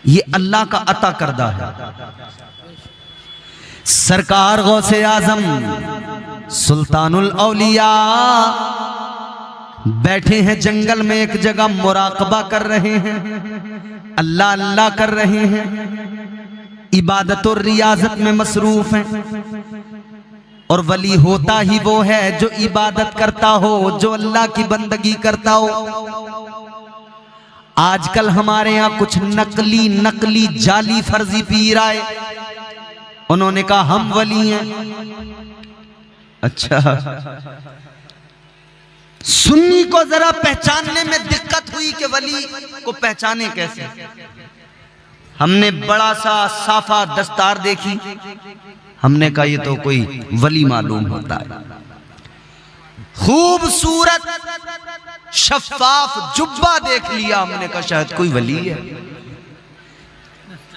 ये अल्लाह का अता करदा है। सरकार गौसे आजम सुल्तानुल औलिया बैठे हैं जंगल में, एक जगह मुराकबा कर रहे हैं, अल्लाह अल्लाह कर रहे हैं, इबादत और रियाजत में मसरूफ हैं। और वली होता ही वो है जो इबादत करता हो, जो अल्लाह की बंदगी करता हो। आजकल हमारे यहाँ कुछ नकली जाली फर्जी पीर आए, उन्होंने कहा हम वली हैं। अच्छा, सुन्नी को जरा पहचानने में दिक्कत हुई कि वली को पहचाने कैसे। हमने बड़ा सा साफा दस्तार देखी, हमने कहा ये तो कोई वली मालूम होता है। खूबसूरत शफाफ जुब्बा देख लिया, हमने कहा शायद कोई वली है।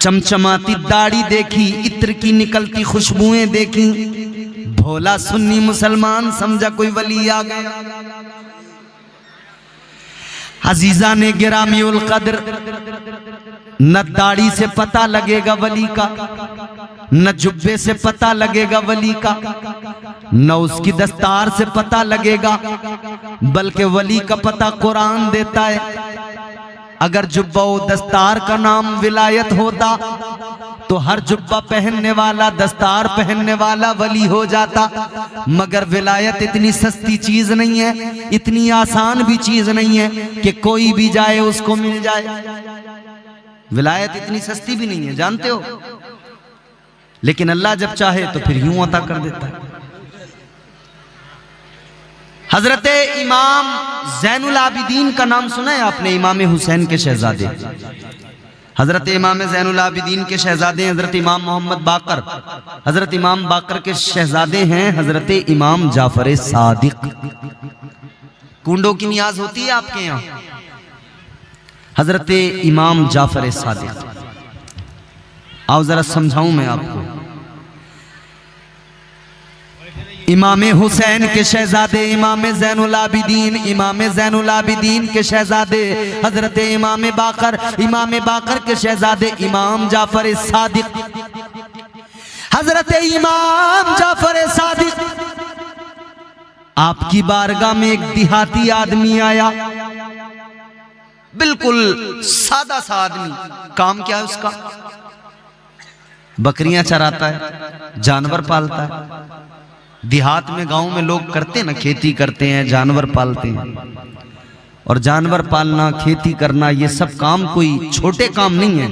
चमचमाती दाढ़ी देखी, इत्र की निकलती खुशबुएं देखी, भोला सुन्नी मुसलमान समझा कोई वली आ गया। अजीजा ने गिरामी उल कद्र, न दाढ़ी से पता लगेगा वली का, न जुब्बे से पता लगेगा वली का, न उसकी दस्तार से पता लगेगा, बल्कि वली का पता कुरान देता है। अगर जुब्बा व दस्तार का नाम विलायत होता तो हर जुब्बा पहनने वाला, दस्तार पहनने वाला वली हो जाता। मगर विलायत इतनी सस्ती चीज नहीं है, इतनी आसान भी चीज नहीं है कि कोई भी जाए उसको मिल जाए। विलायत इतनी सस्ती भी नहीं है, जानते हो। लेकिन अल्लाह जब चाहे तो फिर यूं अता कर देता है। हजरत इमाम ज़ैनुल आबिदीन का नाम सुना है आपने? इमाम हुसैन के शहजादे, हजरत इमाम ज़ैनुल आबिदीन के शहजादे हजरत इमाम मोहम्मद बाकर। हजरत इमाम बाकर के शहजादे हैं हजरत इमाम जाफर सादिक। कुंडों की नियाज होती है आपके यहाँ? हजरत इमाम जाफर सादिक, आओ जरा समझाऊं मैं आपको। इमाम हुसैन के शहजादे इमाम ज़ैनुल आबिदीन, इमाम ज़ैनुल आबिदीन के शहजादे हजरत इमाम बाकर, इमाम बाकर के शहजादे इमाम जाफर सादिक। हजरत इमाम जाफर सादिक, आपकी बारगाह में एक देहाती आदमी आया, बिल्कुल सादा सा आदमी। काम क्या है उसका? बकरियां चराता है, जानवर पालता है। देहात में, गांव में लोग करते हैं ना, खेती करते हैं, जानवर पालते हैं। और जानवर पालना, खेती करना, ये सब काम कोई छोटे काम नहीं है।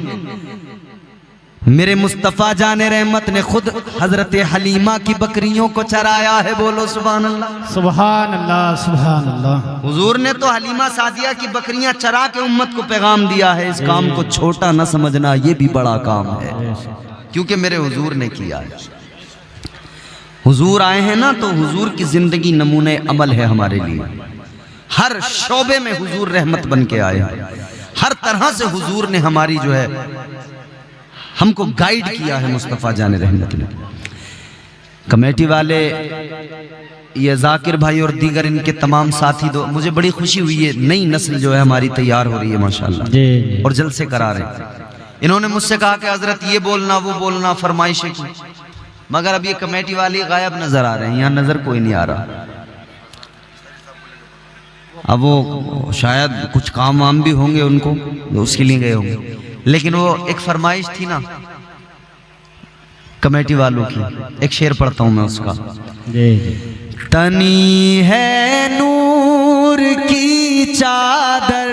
मेरे मुस्तफ़ा जाने रहमत ने खुद हजरत हलीमा की बकरियों को चराया है। बोलो सुभान अल्लाह, सुभान अल्लाह, सुभान अल्लाह। हुजूर ने तो हलीमा सादिया की बकरियां चरा के उम्मत को पैगाम दिया है, इस काम को छोटा न समझना, ये भी बड़ा काम है, क्योंकि मेरे हुजूर ने किया है। हुजूर आए हैं ना, तो हुजूर की जिंदगी नमूने अमल है हमारे लिए। हर शोबे में हुजूर रहमत बन के आए, हर तरह से हुजूर ने हमारी जो है हमको गाइड किया है मुस्तफ़ा जाने रहमत ने। कमेटी वाले, ये जाकिर भाई और दीगर इनके तमाम साथी, दो मुझे बड़ी खुशी हुई है। नई नस्ल जो है हमारी तैयार हो रही है माशाल्लाह, और जलसे करा रहे हैं। इन्होंने मुझसे कहा कि हजरत ये बोलना वो बोलना, फरमाइशें की, मगर अब ये कमेटी वाले गायब नजर आ रहे हैं, यहाँ नजर कोई नहीं आ रहा। अब वो शायद कुछ काम वाम भी होंगे उनको, तो उसके लिए गए होंगे। लेकिन वो एक फरमाइश थी ना कमेटी वालों की, एक शेर पढ़ता हूं मैं उसका। तनी है नूर की चादर,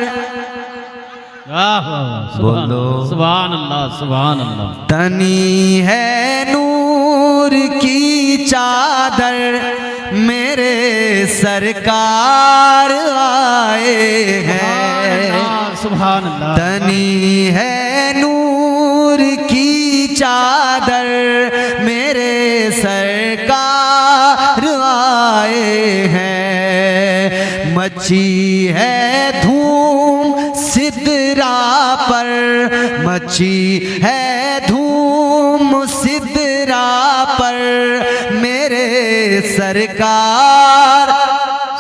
बोलो सुभान अल्लाह सुभान अल्लाह। तनी है नूर की चादर, मेरे सरकार आए हैं। सुभान अल्लाह। तनी है नूर की चादर, मेरे सरकार आए हैं। मची है धूम सिदरा पर, मची है धूम सिदरा पर, मेरे सरकार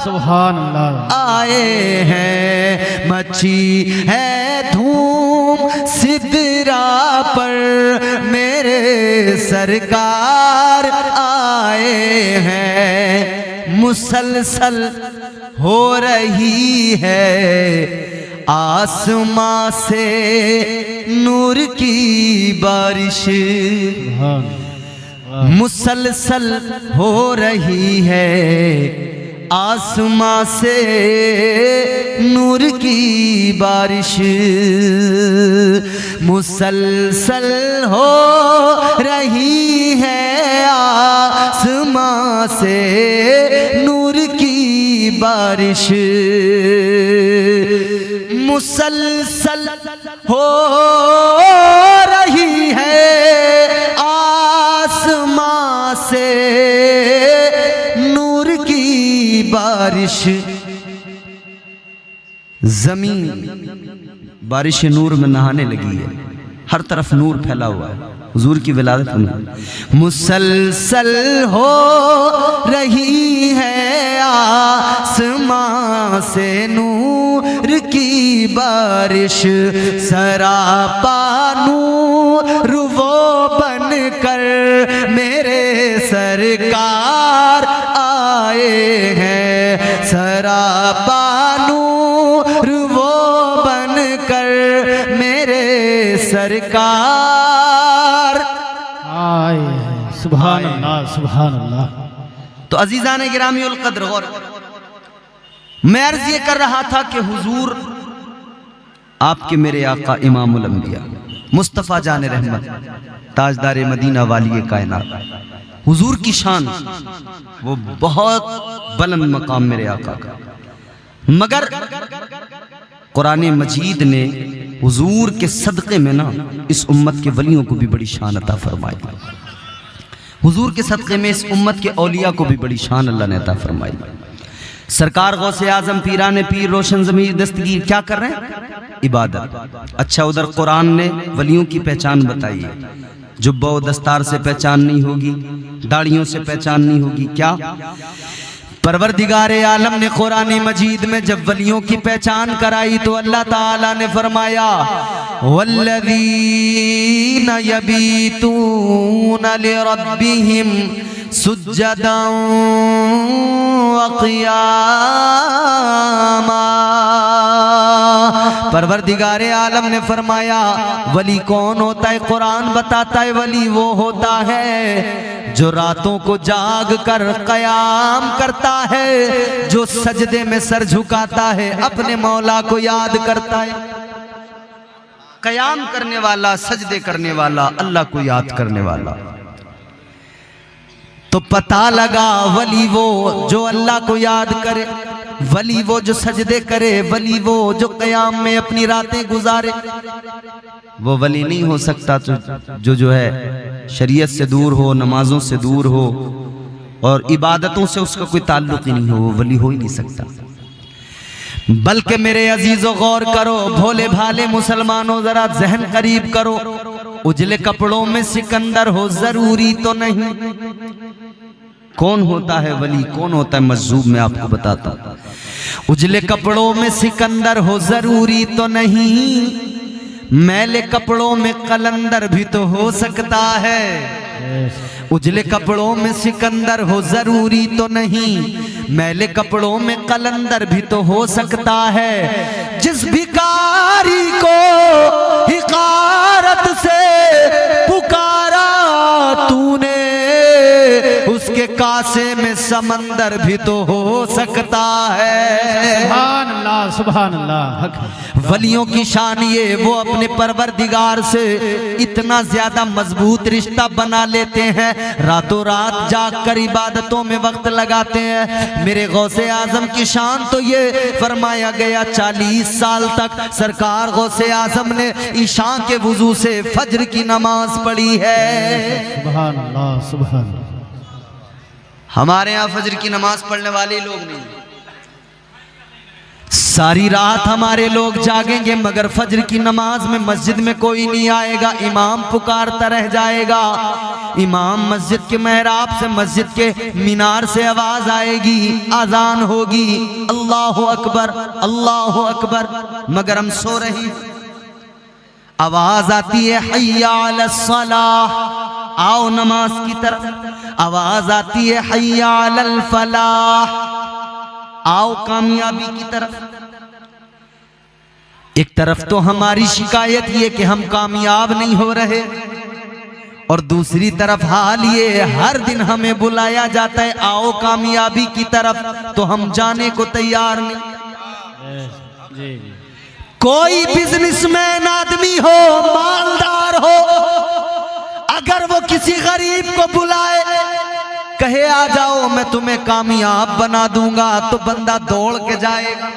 सुभान अल्लाह आए हैं। मची है धूम सिदरा पर, मेरे सरकार आए हैं। मुसलसल हो रही है आसमां से नूर की बारिश, मुसलसल हो रही है आसमां से नूर की बारिश, मुसलसल हो रही है आसमां से नूर की बारिश, मुसलसल हो रही है आसमां से नूर की बारिश। जमीन बारिश नूर में नहाने लगी है, हर तरफ नूर फैला हुआ है हुजूर की विलादत में। मुसलसल हो रही है आसमां से नूर की बारिश, सरापा नूर वो बन कर मेरे सरकार आए हैं। सरापा नूर वो बन कर मेरे सरकार आए हैं। सुभान अल्लाह सुभान अल्लाह। तो अजीजान गिरामी उल कद्र, गौर, मैं अर्ज ये कर रहा था कि हुजूर आपके मेरे आका इमामुल अंबिया मुस्तफ़ा जान रहमत ताजदार मदीना वाली कायनात, हुजूर की शान वो बहुत बुलंद मकाम मेरे आका का, मगर कुरान मजीद ने हुजूर के सदक़े में ना इस उम्मत के वलियों को भी बड़ी शान अता फरमाई। हुजूर के सदक़े में इस उम्मत के औलिया को भी बड़ी शान अल्लाह ने अता फरमाई। सरकार गौसे आजम पीराने पीर रोशन ज़मीर दस्तगीर क्या कर रहे हैं? इबादत। अच्छा, उधर कुरान ने वलियों की पहचान बताई है। जुब्बा व दस्तार से पहचान नहीं होगी, दाढ़ियों से पहचान नहीं होगी। क्या परवरदिगारे आलम ने कुरान मजीद में जब वलियों की पहचान कराई तो अल्लाह ताला ने फरमाया, वल्लज़ीना यबीतूना लिरब्बिहिम सुज्जदन व क़ियामा। परवरदिगारे आलम ने फरमाया वली कौन होता है? कुरान बताता है वली वो होता है जो रातों को जाग कर कयाम करता है, जो सजदे में सर झुकाता है, अपने मौला को याद करता है। कयाम करने वाला, सजदे करने वाला, अल्लाह को याद करने वाला। तो पता लगा वली वो जो अल्लाह को याद करे, वली वो जो सजदे करे, वली वो जो कयाम में अपनी रातें गुजारे। वो वली नहीं हो सकता तो जो है शरीयत से दूर हो, नमाजों से दूर हो और इबादतों से उसका कोई ताल्लुक ही नहीं हो, वो वली हो ही नहीं सकता। बल्कि मेरे अजीजों गौर करो, भोले भाले मुसलमानों जरा जहन करीब करो। उजले कपड़ों में सिकंदर हो जरूरी तो नहीं। कौन होता है वली, कौन होता है मजजूब, मैं आपको बताता हूं। उजले कपड़ों में सिकंदर हो जरूरी तो नहीं, मैले कपड़ों में कलंदर भी तो हो सकता है। उजले कपड़ों में सिकंदर हो जरूरी तो नहीं, मैले कपड़ों में कलंदर भी तो हो सकता है। जिस भिखारी को हिकारत से पुकारा तूने, उसके कासे में समंदर भी तो हो सकता है। सुभान अल्लाह, सुभान अल्लाह। हक है। वलियों की शान ये, वो अपने परवरदिगार से इतना ज्यादा मजबूत रिश्ता बना लेते हैं, रातों रात जाग कर इबादतों में वक्त लगाते हैं। मेरे गौसे आजम की शान तो ये फरमाया गया 40 साल तक सरकार गौसे आजम ने ईशा के वुजू से फज्र की नमाज पढ़ी है। सुभान अल्लाह, सुभान अल्लाह। हमारे यहाँ फज्र की नमाज पढ़ने वाले लोग नहीं, सारी रात हमारे लोग जागेंगे मगर फज्र की नमाज में मस्जिद में कोई नहीं आएगा। इमाम पुकारता रह जाएगा, इमाम मस्जिद के मेहराब से, मस्जिद के मीनार से आवाज आएगी, अजान होगी, अल्लाह अकबर अल्लाह अकबर, मगर हम सो रहे हैं। आवाज आती है हय्या अलस सलाह, आओ नमाज की तरफ। आवाज आती है हय्या अलल फलाह, आओ कामयाबी की तरफ। एक तरफ तो हमारी शिकायत ये कि हम कामयाब नहीं हो रहे, और दूसरी तरफ हाल ये हर दिन हमें बुलाया जाता है आओ कामयाबी की तरफ, तो हम जाने को तैयार नहीं। कोई बिजनेसमैन आदमी हो, मालदार हो, अगर वो किसी गरीब को बुलाए, कहे आ जाओ मैं तुम्हें कामयाब बना दूंगा, तो बंदा दौड़ के जाएगा।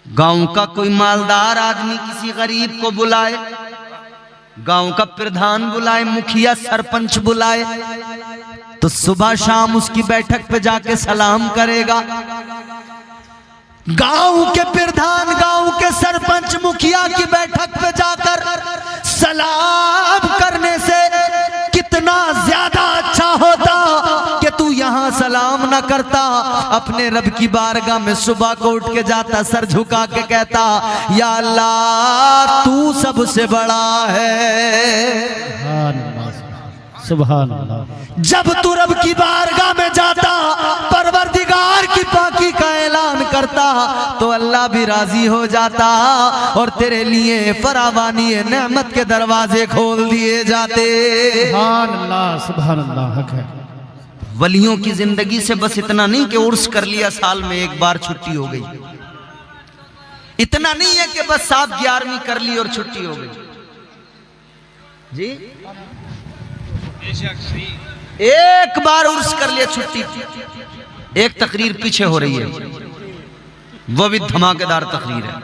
गांव का कोई मालदार आदमी किसी गरीब को बुलाए, गांव का प्रधान बुलाए, मुखिया सरपंच बुलाए, तो सुबह शाम उसकी बैठक पे जाके सलाम करेगा। गांव के प्रधान, गांव के सरपंच, मुखिया की बैठक पे जाकर सलाम करने से कितना ज्यादा अच्छा होता कि तू यहां सलाम न करता, अपने रब की बारगाह में सुबह को उठ के जाता, सर झुका के कहता या अल्लाह तू सबसे बड़ा है। सुभान अल्लाह। जब तू रब की बारगाह में जाता, परवरदिगार की पाकी का ऐलान करता, तो अल्लाह भी राजी हो जाता और तेरे लिए फरावानी नेमत के दरवाजे खोल दिए जाते। सुभान अल्लाह, सुभान अल्लाह। हक है। वलियों की जिंदगी से बस इतना नहीं कि उर्स कर लिया, साल में एक बार छुट्टी हो गई, इतना नहीं है कि बस 7/11वीं कर ली और छुट्टी हो गई जी। एक बार उर्स कर लिया छुट्टी। एक तकरीर पीछे हो रही है, वो भी धमाकेदार तकरीर है,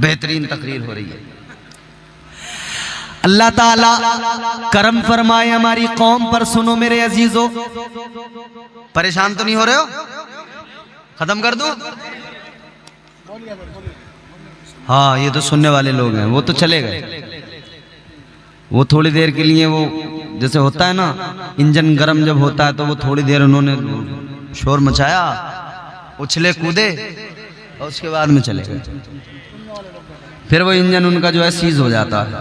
बेहतरीन तकरीर हो रही है। अल्लाह ताला करम फरमाए हमारी कौम पर। सुनो मेरे अजीजों, परेशान तो नहीं हो रहे हो? खत्म कर दूं? हाँ, ये तो सुनने वाले लोग हैं, वो तो चले गए। वो थोड़ी देर के लिए, वो जैसे होता है ना, इंजन गर्म जब होता है तो वो थोड़ी देर उन्होंने शोर मचाया, उछले कूदे और उसके बाद में चले गए। फिर वो इंजन उनका जो है सीज हो जाता है,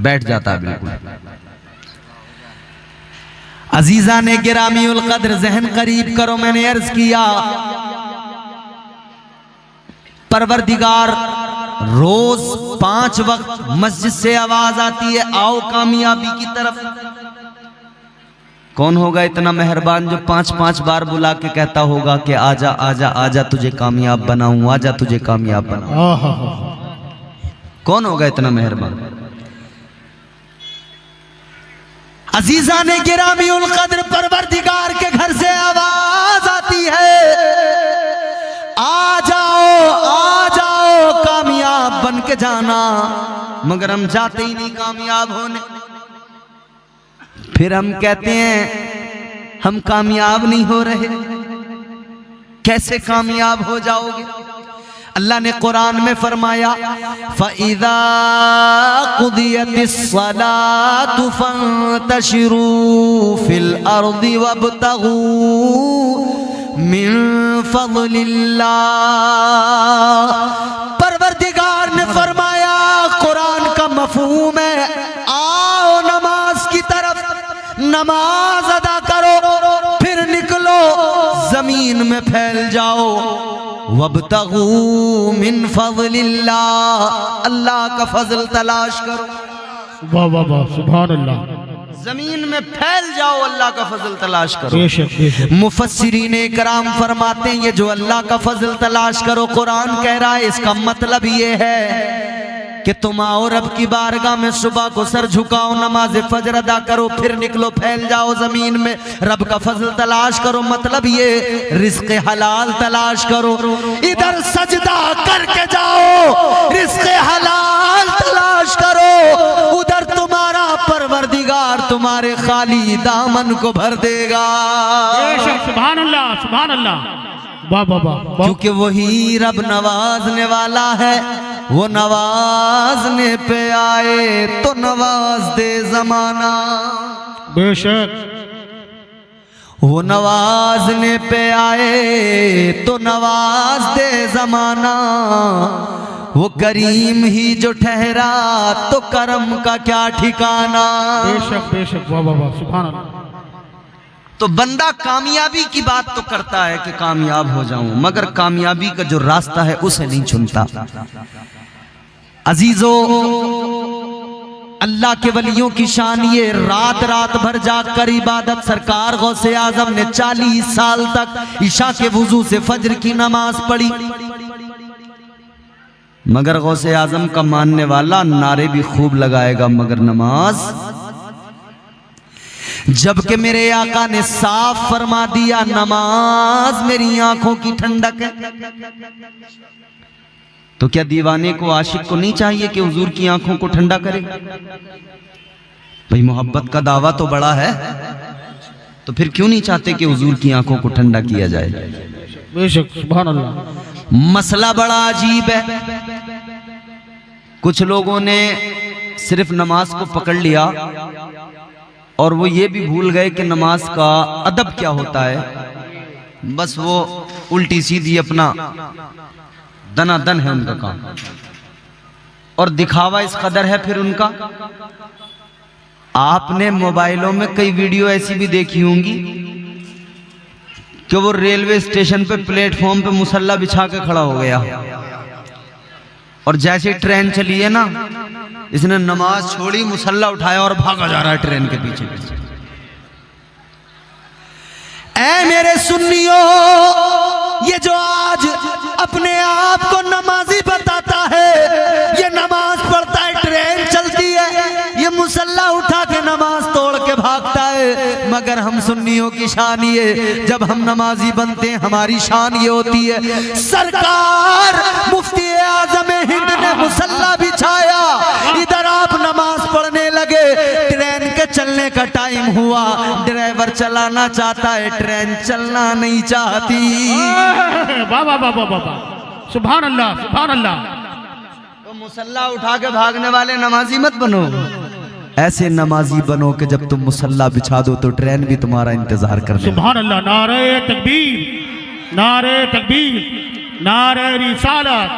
बैठ जाता है बिल्कुल। अजीजा ने गिरामी उल कद्र जहन करीब करो, मैंने अर्ज किया परवरदिगार रोज 5 वक्त मस्जिद से आवाज आती है आओ कामयाबी की तरफ। कौन होगा इतना मेहरबान जो 5-5 बार बुला के कहता होगा कि आजा आजा आजा तुझे कामयाब बनाऊं, आजा तुझे कामयाब बनाऊं? कौन होगा इतना मेहरबान? अजीजा ने गिरामी उल कद्र परवरदिगार के घर से आवाज आती है आ जाओ कामयाब बन के जाना, मगर हम जाते ही नहीं कामयाब होने। फिर हम कहते हैं हम कामयाब नहीं हो रहे। कैसे कामयाब हो जाओगे? अल्लाह ने कुरान में फरमाया फ़इज़ा क़ुदियतिस सलातु फ़ंतशिरू फ़िल अर्दि वब्तगू मिन फ़ज़लिल्लाह। परवरदिगार ने फरमाया, कुरान का मफ़हूम है आओ नमाज की तरफ, नमाज अदा करो, फिर जमीन में फैल जाओ, वब्तगू मिन फज़लिल्लाह, अल्लाह का फजल तलाश करो। वाह वाह वाह, सुभान अल्लाह। जमीन में फैल जाओ, अल्लाह का फजल तलाश करो। बेशक बेशक। मुफस्सिरीन इकराम फरमाते हैं ये जो अल्लाह का फजल तलाश करो कुरान कह रहा है, इसका मतलब ये है कि तुम आओ रब की बारगाह में, सुबह को सर झुकाओ, नमाज फजर अदा करो, फिर निकलो फैल जाओ जमीन में, रब का फजल तलाश करो। मतलब ये रिस्क हलाल तलाश करो। इधर सजदा करके जाओ, रिस्क हलाल तलाश करो, उधर तुम्हारा परवरदिगार तुम्हारे खाली दामन को भर देगा। बेशक, सुभान अल्लाह सुभान अल्लाह। वाह वाह वाह वाह। क्योंकि वही रब नवाजने वाला है, वो नवाजने पे आए तो नवाज दे जमाना। बेशक। वो नवाजने पे आए तो नवाज दे जमाना, वो करीम ही जो ठहरा तो करम का क्या ठिकाना। बेशक बेशक, वाह वाह वाह, सुभान अल्लाह। तो बंदा कामयाबी की बात तो करता है कि कामयाब हो जाऊं, मगर कामयाबी का जो रास्ता है उसे नहीं चुनता। अजीजो, अल्लाह के वलियों की शान ये, रात रात भर जाकर इबादत। सरकार गौसे आजम ने 40 साल तक ईशा के वुजू से फजर की नमाज पढ़ी, मगर गौसे आजम का मानने वाला नारे भी खूब लगाएगा मगर नमाज। जबकि मेरे आका ने साफ फरमा दिया नमाज मेरी आंखों की ठंडक है। तो क्या दीवाने को, आशिक को नहीं चाहिए कि हुजूर की आंखों को ठंडा करे? भाई मोहब्बत का दावा तो बड़ा है, तो फिर क्यों नहीं चाहते कि हुजूर की आंखों को ठंडा किया जाए? बेशक, सुभान अल्लाह। मसला बड़ा अजीब है। कुछ लोगों ने सिर्फ नमाज को पकड़ लिया और वो ये भी भूल गए कि नमाज का अदब क्या होता है। बस वो उल्टी सीधी अपना दनादन है उनका काम, और दिखावा इस कदर है फिर उनका। आपने मोबाइलों में कई वीडियो ऐसी भी देखी होंगी कि वो रेलवे स्टेशन पे प्लेटफॉर्म पे मुसल्ला बिछा के खड़ा हो गया, और जैसे ट्रेन चली है ना, इसने नमाज छोड़ी, मुसल्ला उठाया और भागा जा रहा है ट्रेन के पीछे पीछे। ऐ मेरे सुन्नियों, ये जो आज अपने आप को नमाजी बताता है, ये नमाज पढ़ता है, ट्रेन चलती है, ये मुसल्ला उठा के नमाज तोड़ के भागता है। मगर हम सुन्नियों की शान ये, जब हम नमाजी बनते हैं हमारी शान ये होती है, सरकार मुफ्ती आजम हिंद ने मुसल्ला बिछाया, इधर आप नमाज पढ़ने लगे, ट्रेन के चलने का टाइम हुआ, ड्राइवर चलाना चाहता है, ट्रेन चलना नहीं चाहती। वाह वाह वाह वाह वाह, सुभान अल्लाह सुभान अल्लाह। तो मुसल्ला उठा के भागने वाले नमाजी मत बनो, ऐसे नमाजी बनो कि जब तुम मुसल्ला बिछा दो तो ट्रेन भी तुम्हारा इंतजार कर ले। सुभान अल्लाह। नारे तकबीर, नारे तकबीर, नारे रिसालत,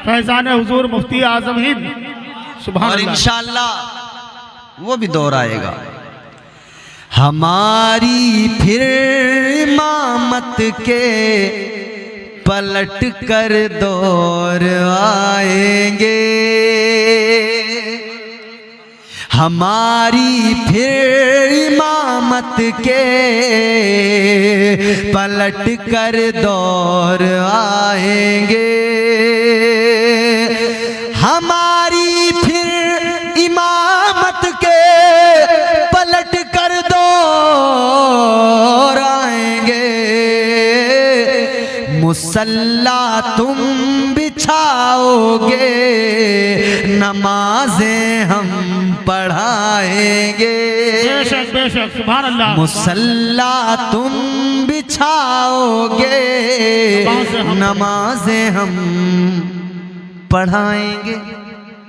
फैजान हुजूर मुफ्ती आजम हिंद। सुभान और अल्लाह। इंशाअल्लाह वो भी दौर आएगा, हमारी फिर इमामत के पलट कर दौर आएंगे, हमारी फिर इमामत के पलट कर दौर आएंगे, हमारी फिर इमामत के पलट कर दौर आएंगे, मुसल्ला तुम बिछाओगे, नमाजें हम पढ़ाएंगे। बेशक बेशक, सुभान अल्लाह। मुसल्ला तुम बिछाओगे, नमाजें हम पढ़ाएंगे।